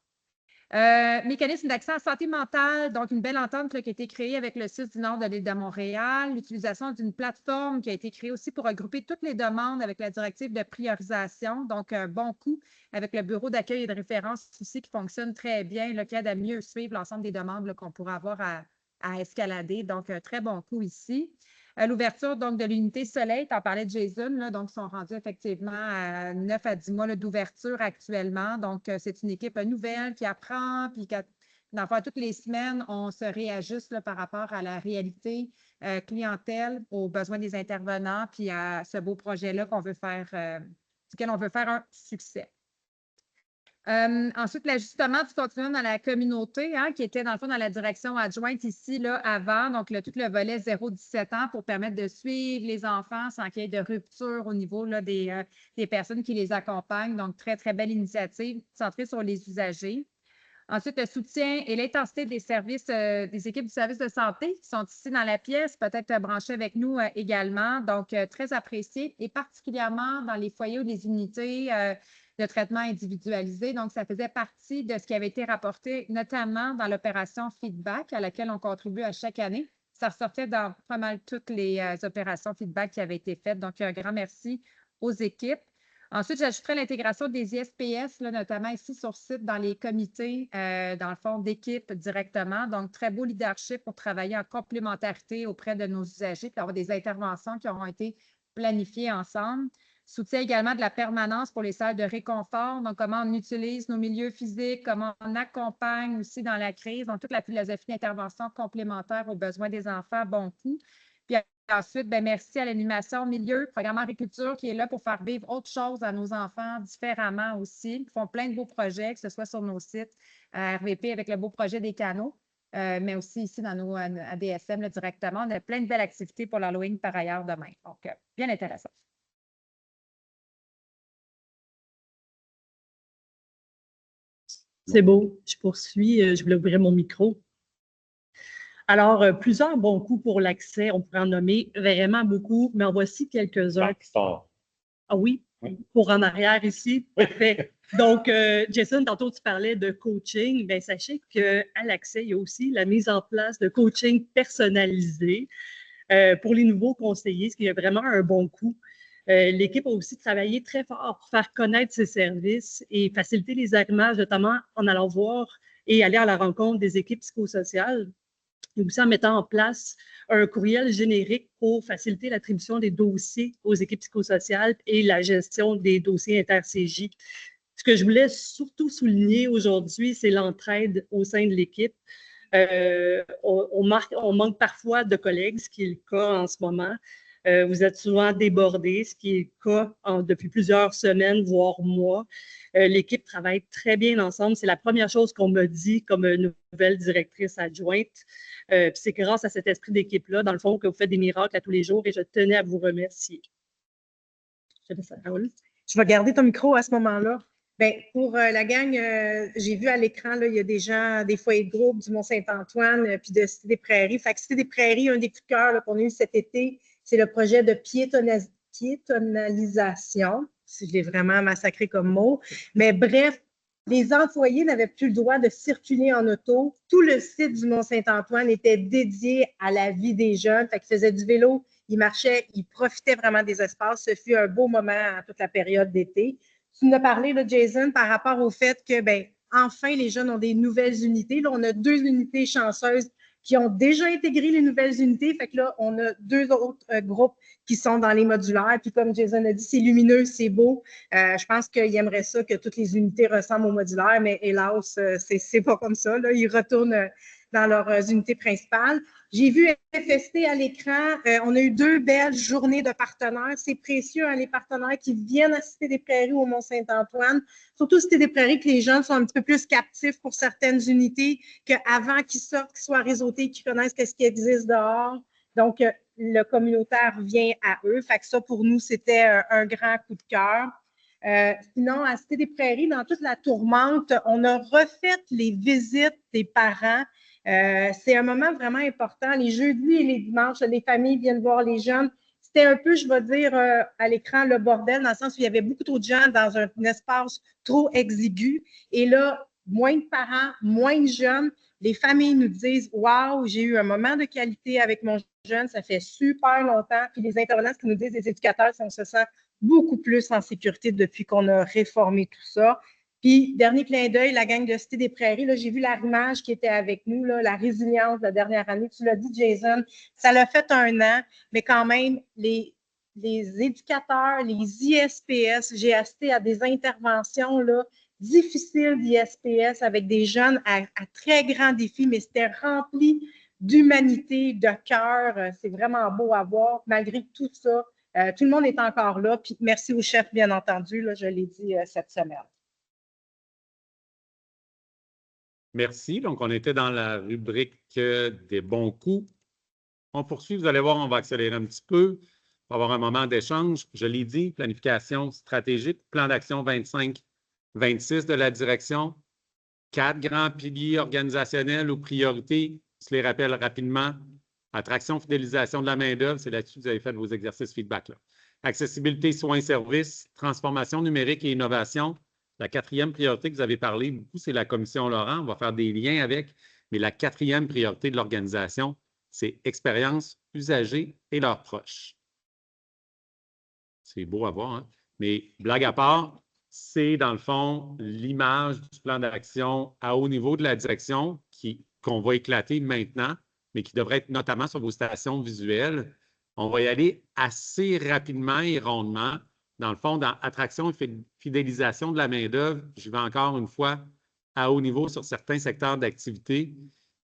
Mécanisme d'accès à la santé mentale, donc une belle entente là, qui a été créée avec le CIUS du Nord de l'île de Montréal, l'utilisation d'une plateforme qui a été créée aussi pour regrouper toutes les demandes avec la directive de priorisation, donc un bon coup avec le bureau d'accueil et de référence aussi qui fonctionne très bien, là, qui aide à mieux suivre l'ensemble des demandes qu'on pourrait avoir à escalader, donc un très bon coup ici. L'ouverture donc de l'unité Soleil, tu en parlais de Jason, là, donc ils sont rendus effectivement à 9 à 10 mois d'ouverture actuellement. Donc, c'est une équipe nouvelle qui apprend, puis toutes les semaines, on se réajuste là, par rapport à la réalité clientèle, aux besoins des intervenants, puis à ce beau projet-là qu'on veut faire, duquel on veut faire un succès. Ensuite, l'ajustement du continuum dans la communauté, hein, qui était dans le fond dans la direction adjointe ici, là, avant, donc tout le volet 0-17 ans pour permettre de suivre les enfants sans qu'il y ait de rupture au niveau là, des personnes qui les accompagnent. Donc, très, très belle initiative centrée sur les usagers. Ensuite, le soutien et l'intensité des services, des équipes du service de santé qui sont ici dans la pièce, peut-être branchées avec nous également. Donc, très apprécié et particulièrement dans les foyers ou les unités de traitement individualisé. Donc, ça faisait partie de ce qui avait été rapporté, notamment dans l'opération Feedback à laquelle on contribue à chaque année. Ça ressortait dans pas mal toutes les opérations Feedback qui avaient été faites. Donc, un grand merci aux équipes. Ensuite, j'ajouterai l'intégration des ISPS, là, notamment ici sur site dans les comités, dans le fond, d'équipe directement. Donc, très beau leadership pour travailler en complémentarité auprès de nos usagers, puis avoir des interventions qui auront été planifiées ensemble. Soutien également de la permanence pour les salles de réconfort. Donc, comment on utilise nos milieux physiques, comment on accompagne aussi dans la crise. Donc, toute la philosophie d'intervention complémentaire aux besoins des enfants, bon coup. Puis ensuite, bien, merci à l'animation milieu, programme agriculture qui est là pour faire vivre autre chose à nos enfants différemment aussi. Ils font plein de beaux projets, que ce soit sur nos sites, RVP avec le beau projet des canaux, mais aussi ici dans nos ADSM là, directement. On a plein de belles activités pour l'Halloween par ailleurs demain. Donc, bien intéressant. C'est beau. Je poursuis. Je voulais ouvrir mon micro. Alors, plusieurs bons coups pour l'accès. On pourrait en nommer vraiment beaucoup, mais en voici quelques-uns. Ah oui? Pour en arrière ici? Parfait. Donc, Jason, tantôt, tu parlais de coaching. Bien, sachez qu'à l'accès, il y a aussi la mise en place de coaching personnalisé pour les nouveaux conseillers, ce qui est vraiment un bon coup. L'équipe a aussi travaillé très fort pour faire connaître ses services et faciliter les arrimages, notamment en allant voir et aller à la rencontre des équipes psychosociales. Et aussi en mettant en place un courriel générique pour faciliter l'attribution des dossiers aux équipes psychosociales et la gestion des dossiers inter-CJ. Ce que je voulais surtout souligner aujourd'hui, c'est l'entraide au sein de l'équipe. On manque parfois de collègues, ce qui est le cas en ce moment. Vous êtes souvent débordés, ce qui est le cas depuis plusieurs semaines, voire mois. L'équipe travaille très bien ensemble. C'est la première chose qu'on m'a dit comme nouvelle directrice adjointe. C'est grâce à cet esprit d'équipe-là, dans le fond, que vous faites des miracles à tous les jours et je tenais à vous remercier. Je laisse la parole. Je vais garder ton micro à ce moment-là. Bien, pour la gang, j'ai vu à l'écran, il y a des gens, des foyers de groupe du Mont-Saint-Antoine, puis de Cité des Prairies. Fait que Cité des Prairies, un des coups de cœur qu'on a eu cet été, c'est le projet de piétonalisation, si je l'ai vraiment massacré comme mot. Mais bref, les employés n'avaient plus le droit de circuler en auto. Tout le site du Mont-Saint-Antoine était dédié à la vie des jeunes. Fait qu'ils faisaient du vélo, Ils marchaient, ils profitaient vraiment des espaces. Ce fut un beau moment en toute la période d'été. Tu nous as parlé, là, Jason, par rapport au fait que, ben, enfin, les jeunes ont des nouvelles unités. Là, on a 2 unités chanceuses qui ont déjà intégré les nouvelles unités. Fait que là, on a 2 autres groupes qui sont dans les modulaires. Puis comme Jason a dit, c'est lumineux, c'est beau. Je pense qu'il aimerait ça que toutes les unités ressemblent aux modulaires, mais hélas, c'est pas comme ça. Là. Ils retournent dans leurs unités principales. J'ai vu FST à l'écran. On a eu 2 belles journées de partenaires. C'est précieux, hein, les partenaires qui viennent à Cité des Prairies au Mont-Saint-Antoine. Surtout Cité des Prairies, que les jeunes sont un petit peu plus captifs pour certaines unités qu'avant qu'ils sortent, qu'ils soient réseautés, qu'ils connaissent ce qui existe dehors. Donc, le communautaire vient à eux. Fait que ça, pour nous, c'était un grand coup de cœur. Sinon, à Cité des Prairies, dans toute la tourmente, on a refait les visites des parents. C'est un moment vraiment important. Les jeudis et les dimanches, les familles viennent voir les jeunes. C'était un peu, je vais dire, à l'écran, le bordel, dans le sens où il y avait beaucoup trop de gens dans un espace trop exigu. Et là, moins de parents, moins de jeunes. Les familles nous disent « Wow, j'ai eu un moment de qualité avec mon jeune, ça fait super longtemps. » Puis les intervenants, ce qu'ils nous disent, les éducateurs, c'est qu'on se sent beaucoup plus en sécurité depuis qu'on a réformé tout ça. Puis, dernier clin d'œil, la gang de Cité des Prairies, j'ai vu l'arrimage qui était avec nous, là, la résilience de la dernière année. Tu l'as dit, Jason, ça l'a fait 1 an, mais quand même, les éducateurs, les ISPS, j'ai assisté à des interventions là, difficiles d'ISPS avec des jeunes à très grands défis, mais c'était rempli d'humanité, de cœur. C'est vraiment beau à voir. Malgré tout ça, tout le monde est encore là. Puis merci au chef, bien entendu, là, je l'ai dit cette semaine. Merci. Donc, on était dans la rubrique des bons coups. On poursuit. Vous allez voir, on va accélérer un petit peu pour avoir un moment d'échange. Je l'ai dit, planification stratégique, plan d'action 25-26 de la direction, 4 grands piliers organisationnels ou priorités. Je les rappelle rapidement. Attraction, fidélisation de la main-d'œuvre, c'est là-dessus que vous avez fait vos exercices feedback-là. Accessibilité, soins, services, transformation numérique et innovation. La 4e priorité que vous avez parlé beaucoup, c'est la commission Laurent. On va faire des liens avec, mais la 4e priorité de l'organisation, c'est expérience, usagers et leurs proches. C'est beau à voir, hein? Mais blague à part, c'est dans le fond l'image du plan d'action à haut niveau de la direction qu'on va éclater maintenant, mais qui devrait être notamment sur vos stations visuelles. On va y aller assez rapidement et rondement. Dans le fond, dans attraction et fidélisation de la main-d'œuvre, je vais encore une fois à haut niveau sur certains secteurs d'activité.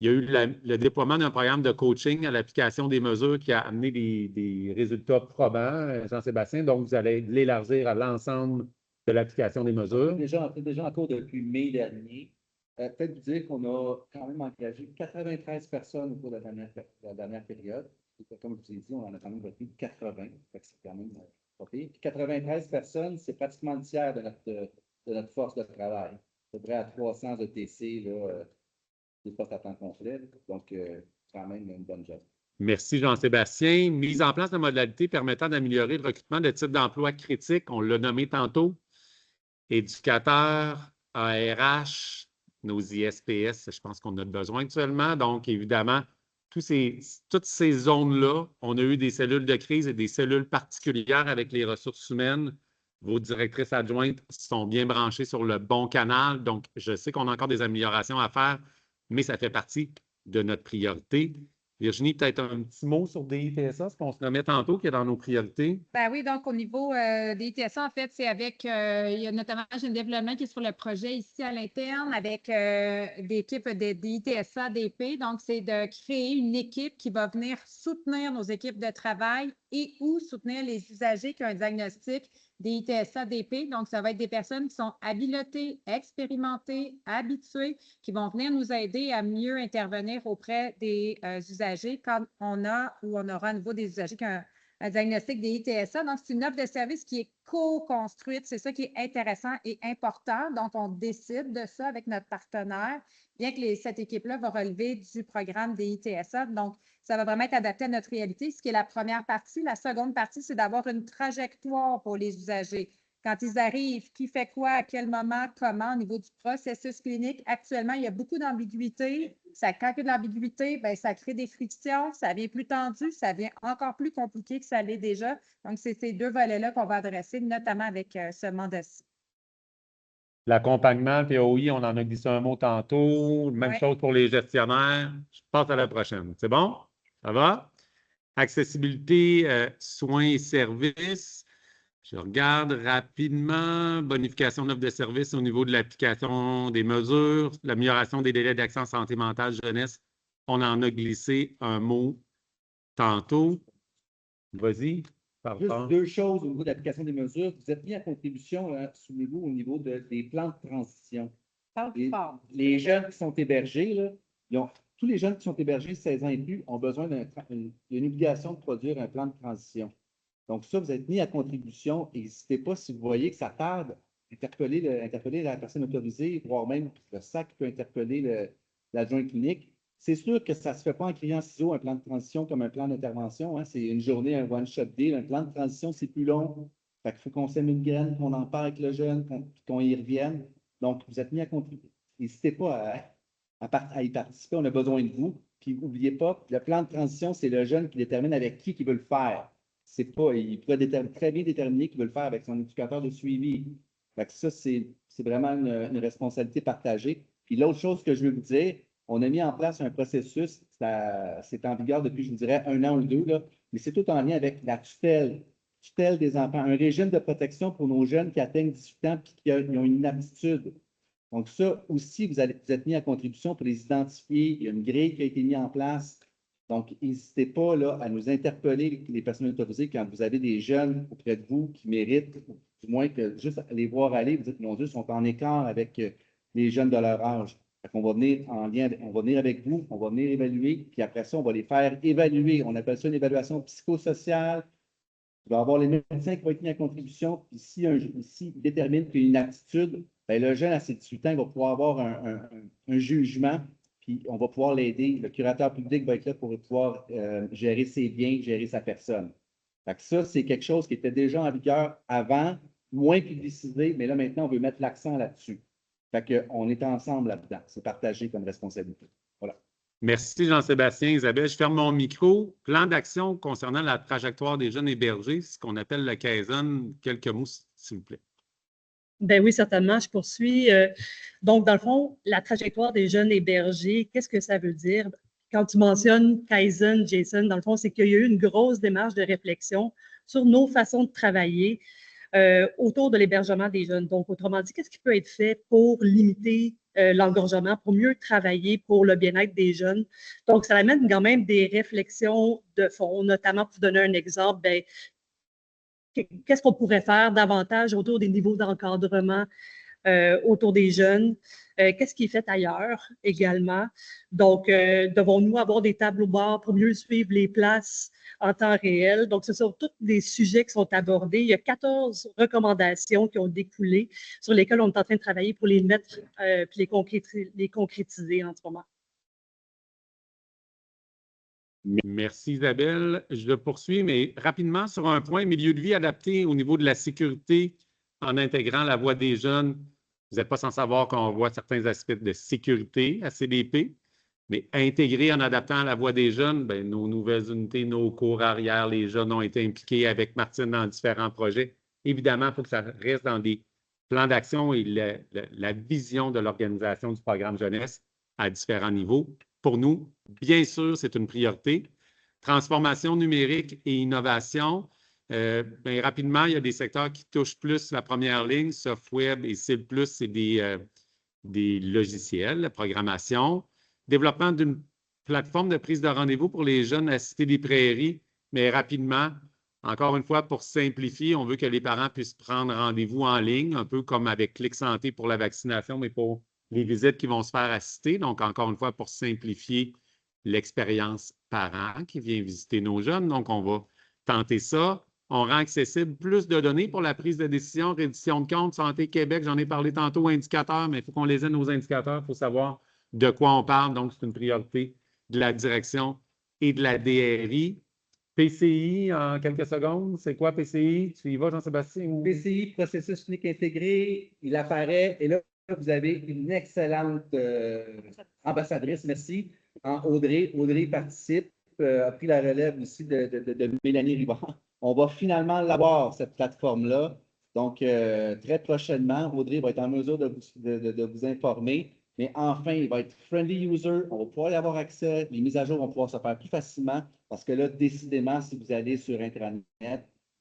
Il y a eu le déploiement d'un programme de coaching à l'application des mesures qui a amené des résultats probants, Jean-Sébastien. Donc, vous allez l'élargir à l'ensemble de l'application des mesures. C'est déjà en cours depuis mai dernier. Peut-être vous dire qu'on a quand même engagé 93 personnes au cours de la dernière période. Comme je vous ai dit, on en a quand même retenu 80. C'est quand même pas pire. Puis 93 personnes, c'est pratiquement le tiers de notre force de travail. À peu près à 300 ETC, là, des postes à temps complet. Donc, quand même une bonne job. Merci Jean-Sébastien. Mise en place de modalités permettant d'améliorer le recrutement de types d'emplois critiques. On l'a nommé tantôt. Éducateurs, ARH, nos ISPS, je pense qu'on a besoin actuellement. Donc, évidemment, toutes ces zones-là, on a eu des cellules de crise et des cellules particulières avec les ressources humaines. Vos directrices adjointes sont bien branchées sur le bon canal. Donc, je sais qu'on a encore des améliorations à faire, mais ça fait partie de notre priorité. Virginie, peut-être un petit mot sur DITSA, ce qu'on se nommait tantôt, qui est dans nos priorités. Ben oui, donc au niveau des ITSA, en fait, c'est avec, il y a notamment un développement qui est sur le projet ici à l'interne avec l'équipe des ITSA DP. Donc, c'est de créer une équipe qui va venir soutenir nos équipes de travail et ou soutenir les usagers qui ont un diagnostic des ITSA DP. Donc, ça va être des personnes qui sont habilitées, expérimentées, habituées, qui vont venir nous aider à mieux intervenir auprès des usagers quand on a ou on aura à nouveau des usagers qui ont un diagnostic des ITSA. Donc, c'est une offre de service qui est co-construite. C'est ça qui est intéressant et important. Donc, on décide de ça avec notre partenaire, bien que cette équipe-là va relever du programme des ITSA. Donc, ça va vraiment être adapté à notre réalité, ce qui est la première partie. La seconde partie, c'est d'avoir une trajectoire pour les usagers. quand ils arrivent, qui fait quoi, à quel moment, comment, au niveau du processus clinique. Actuellement, il y a beaucoup d'ambiguïté. Quand il y a de l'ambiguïté, bien, ça crée des frictions, ça devient plus tendu, ça devient encore plus compliqué que ça l'est déjà. Donc, c'est ces deux volets-là qu'on va adresser, notamment avec ce mandat-ci. L'accompagnement, POI, on en a glissé un mot tantôt. Même chose pour les gestionnaires. Je passe à la prochaine. C'est bon? Ça va? Accessibilité, soins et services. Je regarde rapidement. Bonification de l'offre de services au niveau de l'application des mesures, l'amélioration des délais d'accès en santé mentale jeunesse. On en a glissé un mot tantôt. Vas-y. Juste deux choses au niveau de l'application des mesures. Vous êtes mis à contribution, souvenez-vous, au niveau des plans de transition. Les jeunes qui sont hébergés, là, tous les jeunes qui sont hébergés 16 ans et plus ont besoin d'une obligation de produire un plan de transition. Donc, ça, vous êtes mis à contribution. N'hésitez pas, si vous voyez que ça tarde, interpeller la personne autorisée, voire même le SAC peut interpeller l'adjoint clinique. C'est sûr que ça ne se fait pas en criant ciseaux, un plan de transition comme un plan d'intervention. Hein. C'est une journée, un one-shot deal. Un plan de transition, c'est plus long. Fait qu'il faut qu'on sème une graine, qu'on en parle avec le jeune, qu'on y revienne. Donc, vous êtes mis à contribuer. N'hésitez pas à y participer. On a besoin de vous. Puis, n'oubliez pas, le plan de transition, c'est le jeune qui détermine avec qui il veut le faire. C'est pas, il pourrait très bien déterminer qu'il veut le faire avec son éducateur de suivi. Fait que ça, c'est vraiment une responsabilité partagée. Puis, l'autre chose que je veux vous dire, on a mis en place un processus, c'est en vigueur depuis, je vous dirais, 1 an ou 2, là, mais c'est tout en lien avec la tutelle des enfants, un régime de protection pour nos jeunes qui atteignent 18 ans et qui ont une inaptitude. Donc, ça aussi, vous êtes mis à contribution pour les identifier. Il y a une grille qui a été mise en place. Donc, n'hésitez pas là, à nous interpeller, les personnes autorisées, quand vous avez des jeunes auprès de vous qui méritent, du moins que juste les voir aller, vous dites, mon Dieu, sont en écart avec les jeunes de leur âge. On va venir en lien, on va venir avec vous, on va venir évaluer, puis après ça, on va les faire évaluer. On appelle ça une évaluation psychosociale. Il va y avoir les médecins qui vont être mis à contribution, puis s'ils déterminent qu'il y a une aptitude, bien, le jeune à ses 18 ans, il va pouvoir avoir un jugement, puis on va pouvoir l'aider. Le curateur public va être là pour pouvoir gérer ses biens, gérer sa personne. Fait que ça, c'est quelque chose qui était déjà en vigueur avant, moins publicisé, mais là, maintenant, on veut mettre l'accent là-dessus. Fait qu'on est ensemble là-dedans. C'est partagé comme responsabilité. Voilà. Merci Jean-Sébastien. Isabelle, je ferme mon micro. Plan d'action concernant la trajectoire des jeunes hébergés, ce qu'on appelle le Kaizen. Quelques mots, s'il vous plaît. Ben oui, certainement. Je poursuis. Donc, dans le fond, la trajectoire des jeunes hébergés, qu'est-ce que ça veut dire? Quand tu mentionnes Kaizen, Jason, dans le fond, c'est qu'il y a eu une grosse démarche de réflexion sur nos façons de travailler autour de l'hébergement des jeunes. Donc, autrement dit, qu'est-ce qui peut être fait pour limiter l'engorgement, pour mieux travailler pour le bien-être des jeunes? Donc, ça amène quand même des réflexions de fond, notamment pour donner un exemple, ben, qu'est-ce qu'on pourrait faire davantage autour des niveaux d'encadrement autour des jeunes? Qu'est-ce qui est fait ailleurs également? Donc, devons-nous avoir des tableaux bord pour mieux suivre les places en temps réel? Donc, ce sont tous des sujets qui sont abordés. Il y a 14 recommandations qui ont découlé sur lesquelles on est en train de travailler pour les mettre puis les concrétiser en ce moment. Merci Isabelle. Je poursuis, mais rapidement sur un point, milieu de vie adapté au niveau de la sécurité en intégrant la voix des jeunes. Vous n'êtes pas sans savoir qu'on voit certains aspects de sécurité à CDP, mais intégré en adaptant la voix des jeunes, bien, nos nouvelles unités, nos cours arrière, les jeunes ont été impliqués avec Martine dans différents projets. Évidemment, il faut que ça reste dans des plans d'action et la vision de l'organisation du programme jeunesse à différents niveaux. Pour nous, bien sûr, c'est une priorité. Transformation numérique et innovation. Bien, rapidement, il y a des secteurs qui touchent plus la première ligne. SoftWeb et CIL+, c'est des logiciels, la programmation. Développement d'une plateforme de prise de rendez-vous pour les jeunes à Cité des Prairies. Mais rapidement, encore une fois, pour simplifier, on veut que les parents puissent prendre rendez-vous en ligne, un peu comme avec Clic Santé pour la vaccination, mais pour les visites qui vont se faire à Cité. Donc, encore une fois, pour simplifier l'expérience parent qui vient visiter nos jeunes. Donc, on va tenter ça. On rend accessible plus de données pour la prise de décision, reddition de compte, Santé Québec. J'en ai parlé tantôt, indicateurs, mais il faut qu'on les ait, nos indicateurs. Il faut savoir de quoi on parle. Donc, c'est une priorité de la direction et de la DRI. PCI, en quelques secondes, c'est quoi PCI? Tu y vas, Jean-Sébastien? Ou... PCI, processus unique intégré, il apparaît et là, vous avez une excellente ambassadrice, merci, Audrey. Audrey participe, a pris la relève aussi de Mélanie Ribard. On va finalement l'avoir, cette plateforme-là. Donc, très prochainement, Audrey va être en mesure de vous informer. Mais enfin, il va être friendly user. On va pouvoir y avoir accès. Les mises à jour vont pouvoir se faire plus facilement parce que là, décidément, si vous allez sur Intranet,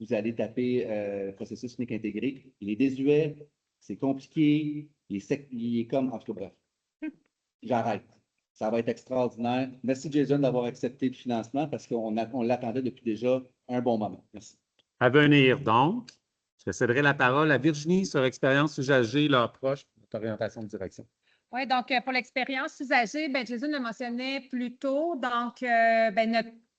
vous allez taper processus unique intégré. Il est désuet, c'est compliqué, il est comme, en tout cas, bref. J'arrête. Ça va être extraordinaire. Merci, Jason, d'avoir accepté le financement parce qu'on l'attendait depuis déjà un bon moment. Merci. À venir, donc, je céderai la parole à Virginie sur expérience usagée, leur proche, notre orientation de direction. Oui, donc pour l'expérience usagée, Jason le mentionnait plus tôt. Donc,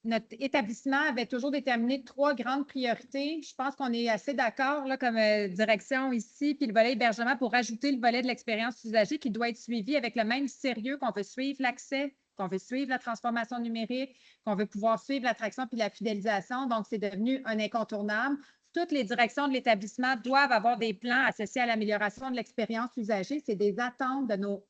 notre établissement avait toujours déterminé 3 grandes priorités. Je pense qu'on est assez d'accord comme direction ici, puis le volet hébergement pour ajouter le volet de l'expérience usagée qui doit être suivi avec le même sérieux qu'on veut suivre l'accès, qu'on veut suivre la transformation numérique, qu'on veut pouvoir suivre l'attraction puis la fidélisation. Donc, c'est devenu un incontournable. Toutes les directions de l'établissement doivent avoir des plans associés à l'amélioration de l'expérience usagée. C'est des attentes de nos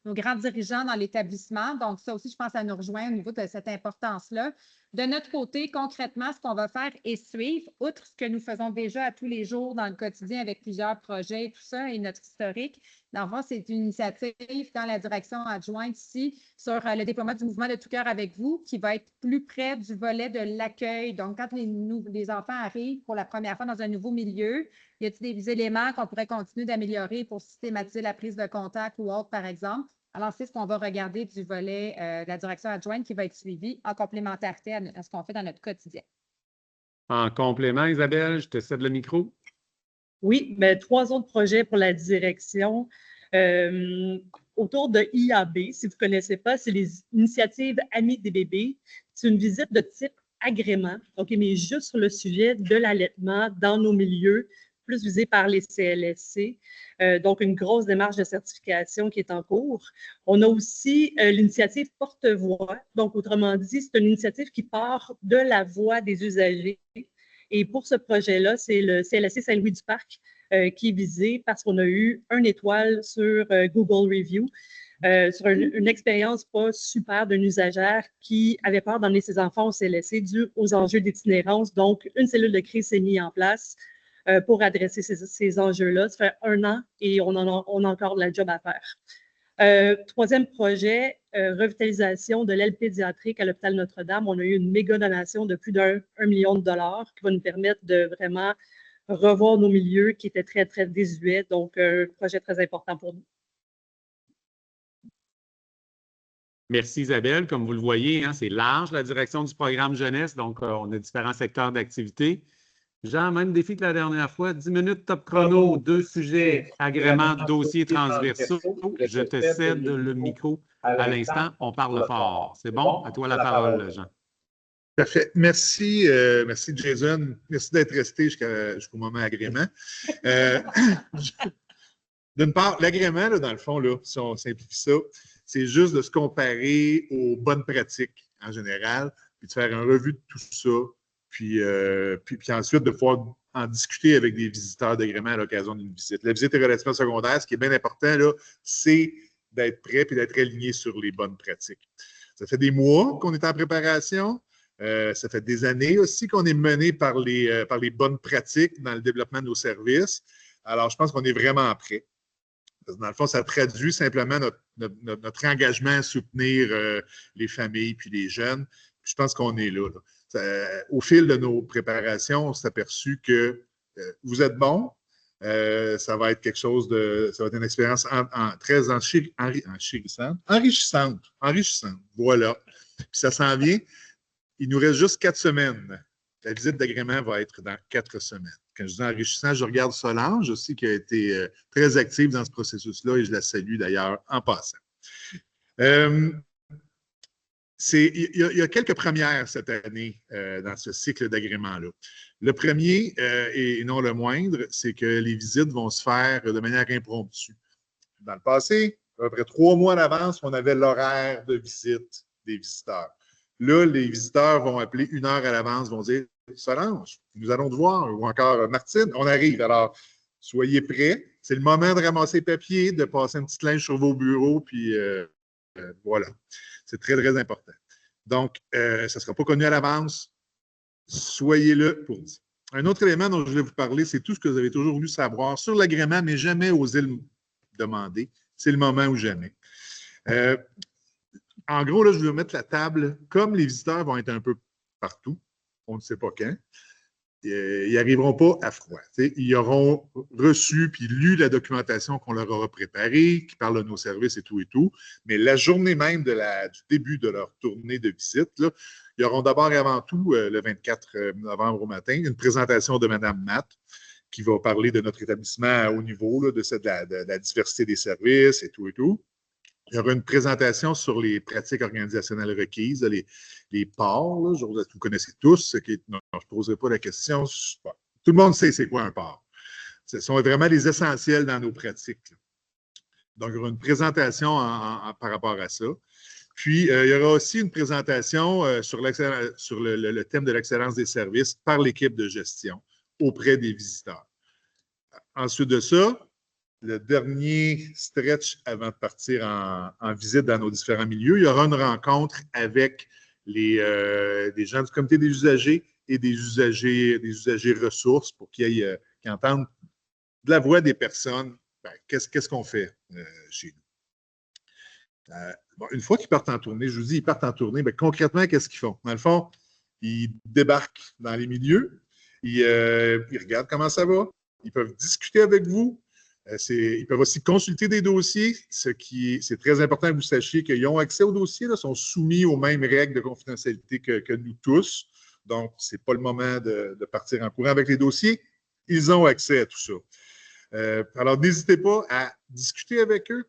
grands dirigeants dans l'établissement. Donc, ça aussi, je pense, ça nous rejoint au niveau de cette importance-là. De notre côté, concrètement, ce qu'on va faire est suivre, outre ce que nous faisons déjà à tous les jours dans le quotidien avec plusieurs projets et tout ça, et notre historique. Dans le fond, c'est une initiative dans la direction adjointe ici sur le déploiement du mouvement de tout cœur avec vous qui va être plus près du volet de l'accueil. Donc, quand les enfants arrivent pour la première fois dans un nouveau milieu, y a-t-il des éléments qu'on pourrait continuer d'améliorer pour systématiser la prise de contact ou autre, par exemple? Alors, c'est ce qu'on va regarder du volet de la direction adjointe qui va être suivi en complémentarité à ce qu'on fait dans notre quotidien. En complément, Isabelle, je te cède le micro. Oui, mais 3 autres projets pour la direction. Autour de IAB, si vous ne connaissez pas, c'est les initiatives Amis des bébés. C'est une visite de type agrément, donc mais juste sur le sujet de l'allaitement dans nos milieux, plus visé par les CLSC. Donc, une grosse démarche de certification qui est en cours. On a aussi l'initiative Porte-Voix. Donc, autrement dit, c'est une initiative qui part de la voix des usagers. Et pour ce projet-là, c'est le CLSC Saint-Louis-du-Parc qui est visé parce qu'on a eu 1 étoile sur Google Review, sur une expérience pas super d'une usagère qui avait peur d'emmener ses enfants au CLSC dû aux enjeux d'itinérance. Donc, une cellule de crise s'est mise en place pour adresser ces enjeux-là. Ça fait 1 an et on a encore de la job à faire. 3e projet, revitalisation de l'aile pédiatrique à l'hôpital Notre-Dame. On a eu une méga donation de plus d'1 million de dollars qui va nous permettre de vraiment revoir nos milieux qui étaient très, très désuets. Donc, un projet très important pour nous. Merci Isabelle. Comme vous le voyez, c'est large la direction du programme jeunesse, donc on a différents secteurs d'activité. Jean, même défi que la dernière fois, 10 minutes top chrono, 2 sujets, agrément, dossiers transversaux. Je te cède le micro à l'instant, on parle fort. C'est bon? À toi la parole, Jean. Parfait. Merci, merci Jason. Merci d'être resté jusqu'au moment agrément. D'une part, l'agrément, dans le fond, là, si on simplifie ça, c'est juste de se comparer aux bonnes pratiques en général, puis de faire une revue de tout ça, puis ensuite de pouvoir en discuter avec des visiteurs d'agrément à l'occasion d'une visite. La visite est relativement secondaire. Ce qui est bien important, là, c'est d'être prêt et d'être aligné sur les bonnes pratiques. Ça fait des mois qu'on est en préparation. Ça fait des années aussi qu'on est mené par les bonnes pratiques dans le développement de nos services. Alors, je pense qu'on est vraiment prêt. Parce que dans le fond, ça traduit simplement notre engagement à soutenir les familles puis les jeunes. Puis je pense qu'on est là. Au fil de nos préparations, on s'est aperçu que vous êtes bons. Ça va être quelque chose ça va être une expérience très enrichissante. Voilà. Puis ça s'en vient. Il nous reste juste 4 semaines. La visite d'agrément va être dans 4 semaines. Quand je dis enrichissant, je regarde Solange aussi, qui a été très active dans ce processus-là, et je la salue d'ailleurs en passant. Il y a quelques premières cette année dans ce cycle d'agrément-là. Le premier, et non le moindre, c'est que les visites vont se faire de manière impromptue. Dans le passé, à peu près 3 mois d'avance, on avait l'horaire de visite des visiteurs. Là, les visiteurs vont appeler 1 heure à l'avance, vont dire « Solange, nous allons te voir » ou encore « Martine, on arrive. » Alors, soyez prêts. C'est le moment de ramasser les papiers, de passer une petite linge sur vos bureaux, puis voilà. C'est très, très important. Donc, ça ne sera pas connu à l'avance. Soyez là pour dire. Un autre élément dont je voulais vous parler, c'est tout ce que vous avez toujours voulu savoir sur l'agrément, mais jamais osé le demander. C'est le moment ou jamais. En gros, là, je vais vous mettre la table. Comme les visiteurs vont être un peu partout, on ne sait pas quand, ils n'arriveront pas à froid. Ils auront reçu puis lu la documentation qu'on leur aura préparée, qui parle de nos services et tout. Mais la journée même du début de leur tournée de visite, là, ils auront d'abord et avant tout, le 24 novembre au matin, une présentation de Mme Matt qui va parler de notre établissement à haut niveau, là, de la diversité des services et tout. Il y aura une présentation sur les pratiques organisationnelles requises, les PAR, là, vous connaissez tous, non, je ne poserai pas la question. Tout le monde sait c'est quoi un PAR. Ce sont vraiment les essentiels dans nos pratiques. Là. Donc, il y aura une présentation par rapport à ça. Puis, il y aura aussi une présentation sur le thème de l'excellence des services par l'équipe de gestion auprès des visiteurs. Ensuite de ça, le dernier stretch avant de partir en visite dans nos différents milieux, il y aura une rencontre avec des gens du comité des usagers et des usagers ressources pour qu'ils entendent de la voix des personnes, qu'est-ce qu'on fait chez nous. Une fois qu'ils partent en tournée, je vous dis, ils partent en tournée, concrètement, qu'est-ce qu'ils font? Dans le fond, ils débarquent dans les milieux, ils regardent comment ça va, ils peuvent discuter avec vous. Ils peuvent aussi consulter des dossiers, c'est très important que vous sachiez qu'ils ont accès aux dossiers, là, sont soumis aux mêmes règles de confidentialité que nous tous. Donc, ce n'est pas le moment de partir en courant avec les dossiers. Ils ont accès à tout ça. Alors, n'hésitez pas à discuter avec eux.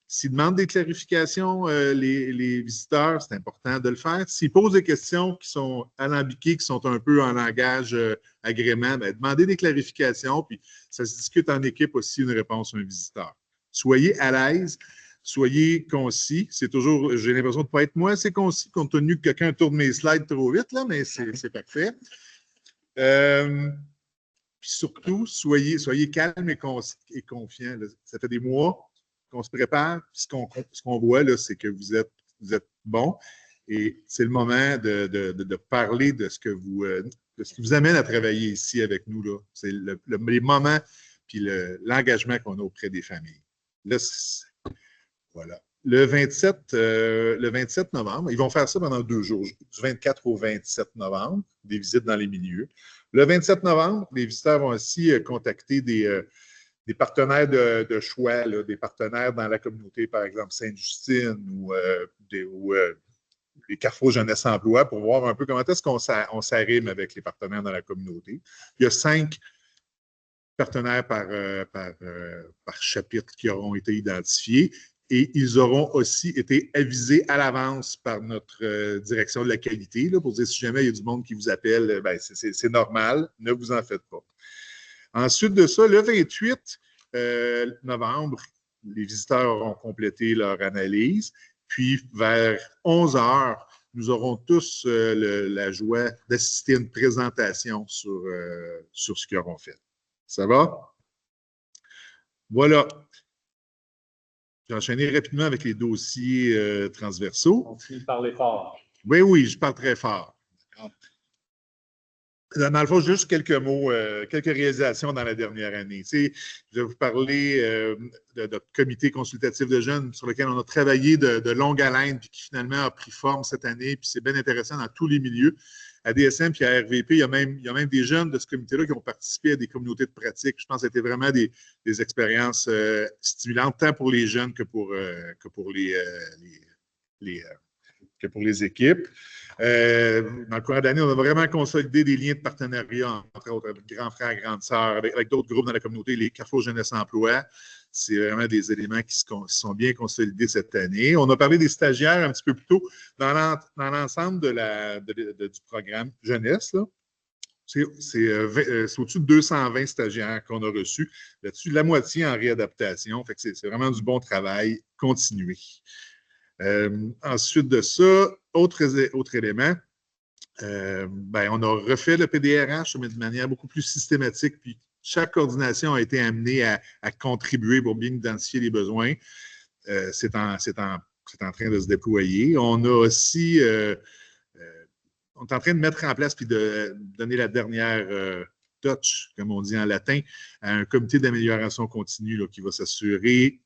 S'ils demandent des clarifications, les visiteurs, c'est important de le faire. S'ils posent des questions qui sont alambiquées, qui sont un peu en langage agrément, demandez des clarifications, puis ça se discute en équipe aussi, une réponse à un visiteur. Soyez à l'aise, soyez concis. C'est toujours, j'ai l'impression de ne pas être moi assez concis, compte tenu que quelqu'un tourne mes slides trop vite, là, mais c'est parfait. Puis surtout, soyez calme et confiant. Là. Ça fait des mois qu'on se prépare, puis ce qu'on voit, là, c'est que vous êtes bon. Et c'est le moment de parler de ce qui vous amène à travailler ici avec nous. Là. C'est les moments puis l'engagement qu'on a auprès des familles. Là, voilà. Le 27 novembre, ils vont faire ça pendant 2 jours, du 24 au 27 novembre, des visites dans les milieux. Le 27 novembre, les visiteurs vont aussi contacter des partenaires de choix, là, des partenaires dans la communauté, par exemple Sainte-Justine ou les Carrefour Jeunesse Emploi, pour voir un peu comment est-ce qu'on s'arrime avec les partenaires dans la communauté. Il y a 5 partenaires par chapitre qui auront été identifiés et ils auront aussi été avisés à l'avance par notre direction de la qualité là, pour dire si jamais il y a du monde qui vous appelle, c'est normal, ne vous en faites pas. Ensuite de ça, le 28 novembre, les visiteurs auront complété leur analyse. Puis, vers 11 heures, nous aurons tous la joie d'assister à une présentation sur ce qu'ils auront fait. Ça va? Voilà. J'ai enchaîné rapidement avec les dossiers transversaux. Continue de parler fort. Oui, je parle très fort. Dans le fond, juste quelques mots, quelques réalisations dans la dernière année. Tu sais, je vais vous parler de notre comité consultatif de jeunes sur lequel on a travaillé de longue haleine puis qui finalement a pris forme cette année. Puis c'est bien intéressant dans tous les milieux. À DSM puis à RVP, il y a même des jeunes de ce comité-là qui ont participé à des communautés de pratique. Je pense que c'était vraiment des expériences stimulantes, tant pour les jeunes que pour les équipes. Dans le courant de l'année, on a vraiment consolidé des liens de partenariat, entre autres, avec grands frères, grandes sœurs, avec d'autres groupes dans la communauté, les Carrefour Jeunesse Emploi. C'est vraiment des éléments qui sont bien consolidés cette année. On a parlé des stagiaires un petit peu plus tôt. Dans l'ensemble du programme Jeunesse, là, c'est au-dessus de 220 stagiaires qu'on a reçus. Là-dessus, la moitié en réadaptation. Fait que c'est vraiment du bon travail continué. Ensuite de ça, autre élément, on a refait le PDRH, mais de manière beaucoup plus systématique, puis chaque coordination a été amenée à contribuer pour bien identifier les besoins. C'est en train de se déployer. On a aussi, on est en train de mettre en place puis de donner la dernière touch, comme on dit en latin, à un comité d'amélioration continue là, qui va s'assurer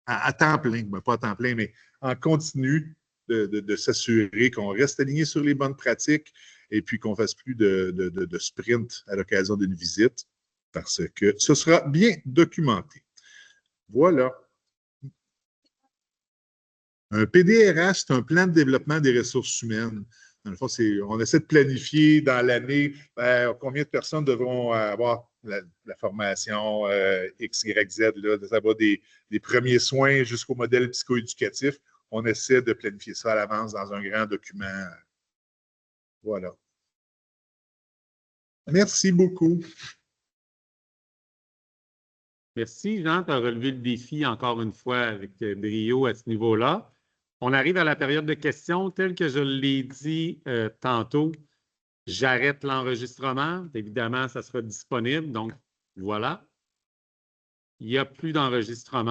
à temps plein, pas à temps plein, mais en continu, de s'assurer qu'on reste aligné sur les bonnes pratiques et puis qu'on ne fasse plus de sprint à l'occasion d'une visite parce que ce sera bien documenté. Voilà. Un PDRH, c'est un plan de développement des ressources humaines. Dans le fond, on essaie de planifier dans l'année combien de personnes devront avoir la formation X, Y, Z, là, ça va des premiers soins jusqu'au modèle psychoéducatif. On essaie de planifier ça à l'avance dans un grand document. Voilà. Merci beaucoup. Merci, Jean. Tu as relevé le défi encore une fois avec brio à ce niveau-là. On arrive à la période de questions. Tel que je l'ai dit tantôt, j'arrête l'enregistrement. Évidemment, ça sera disponible. Donc, voilà. Il n'y a plus d'enregistrement.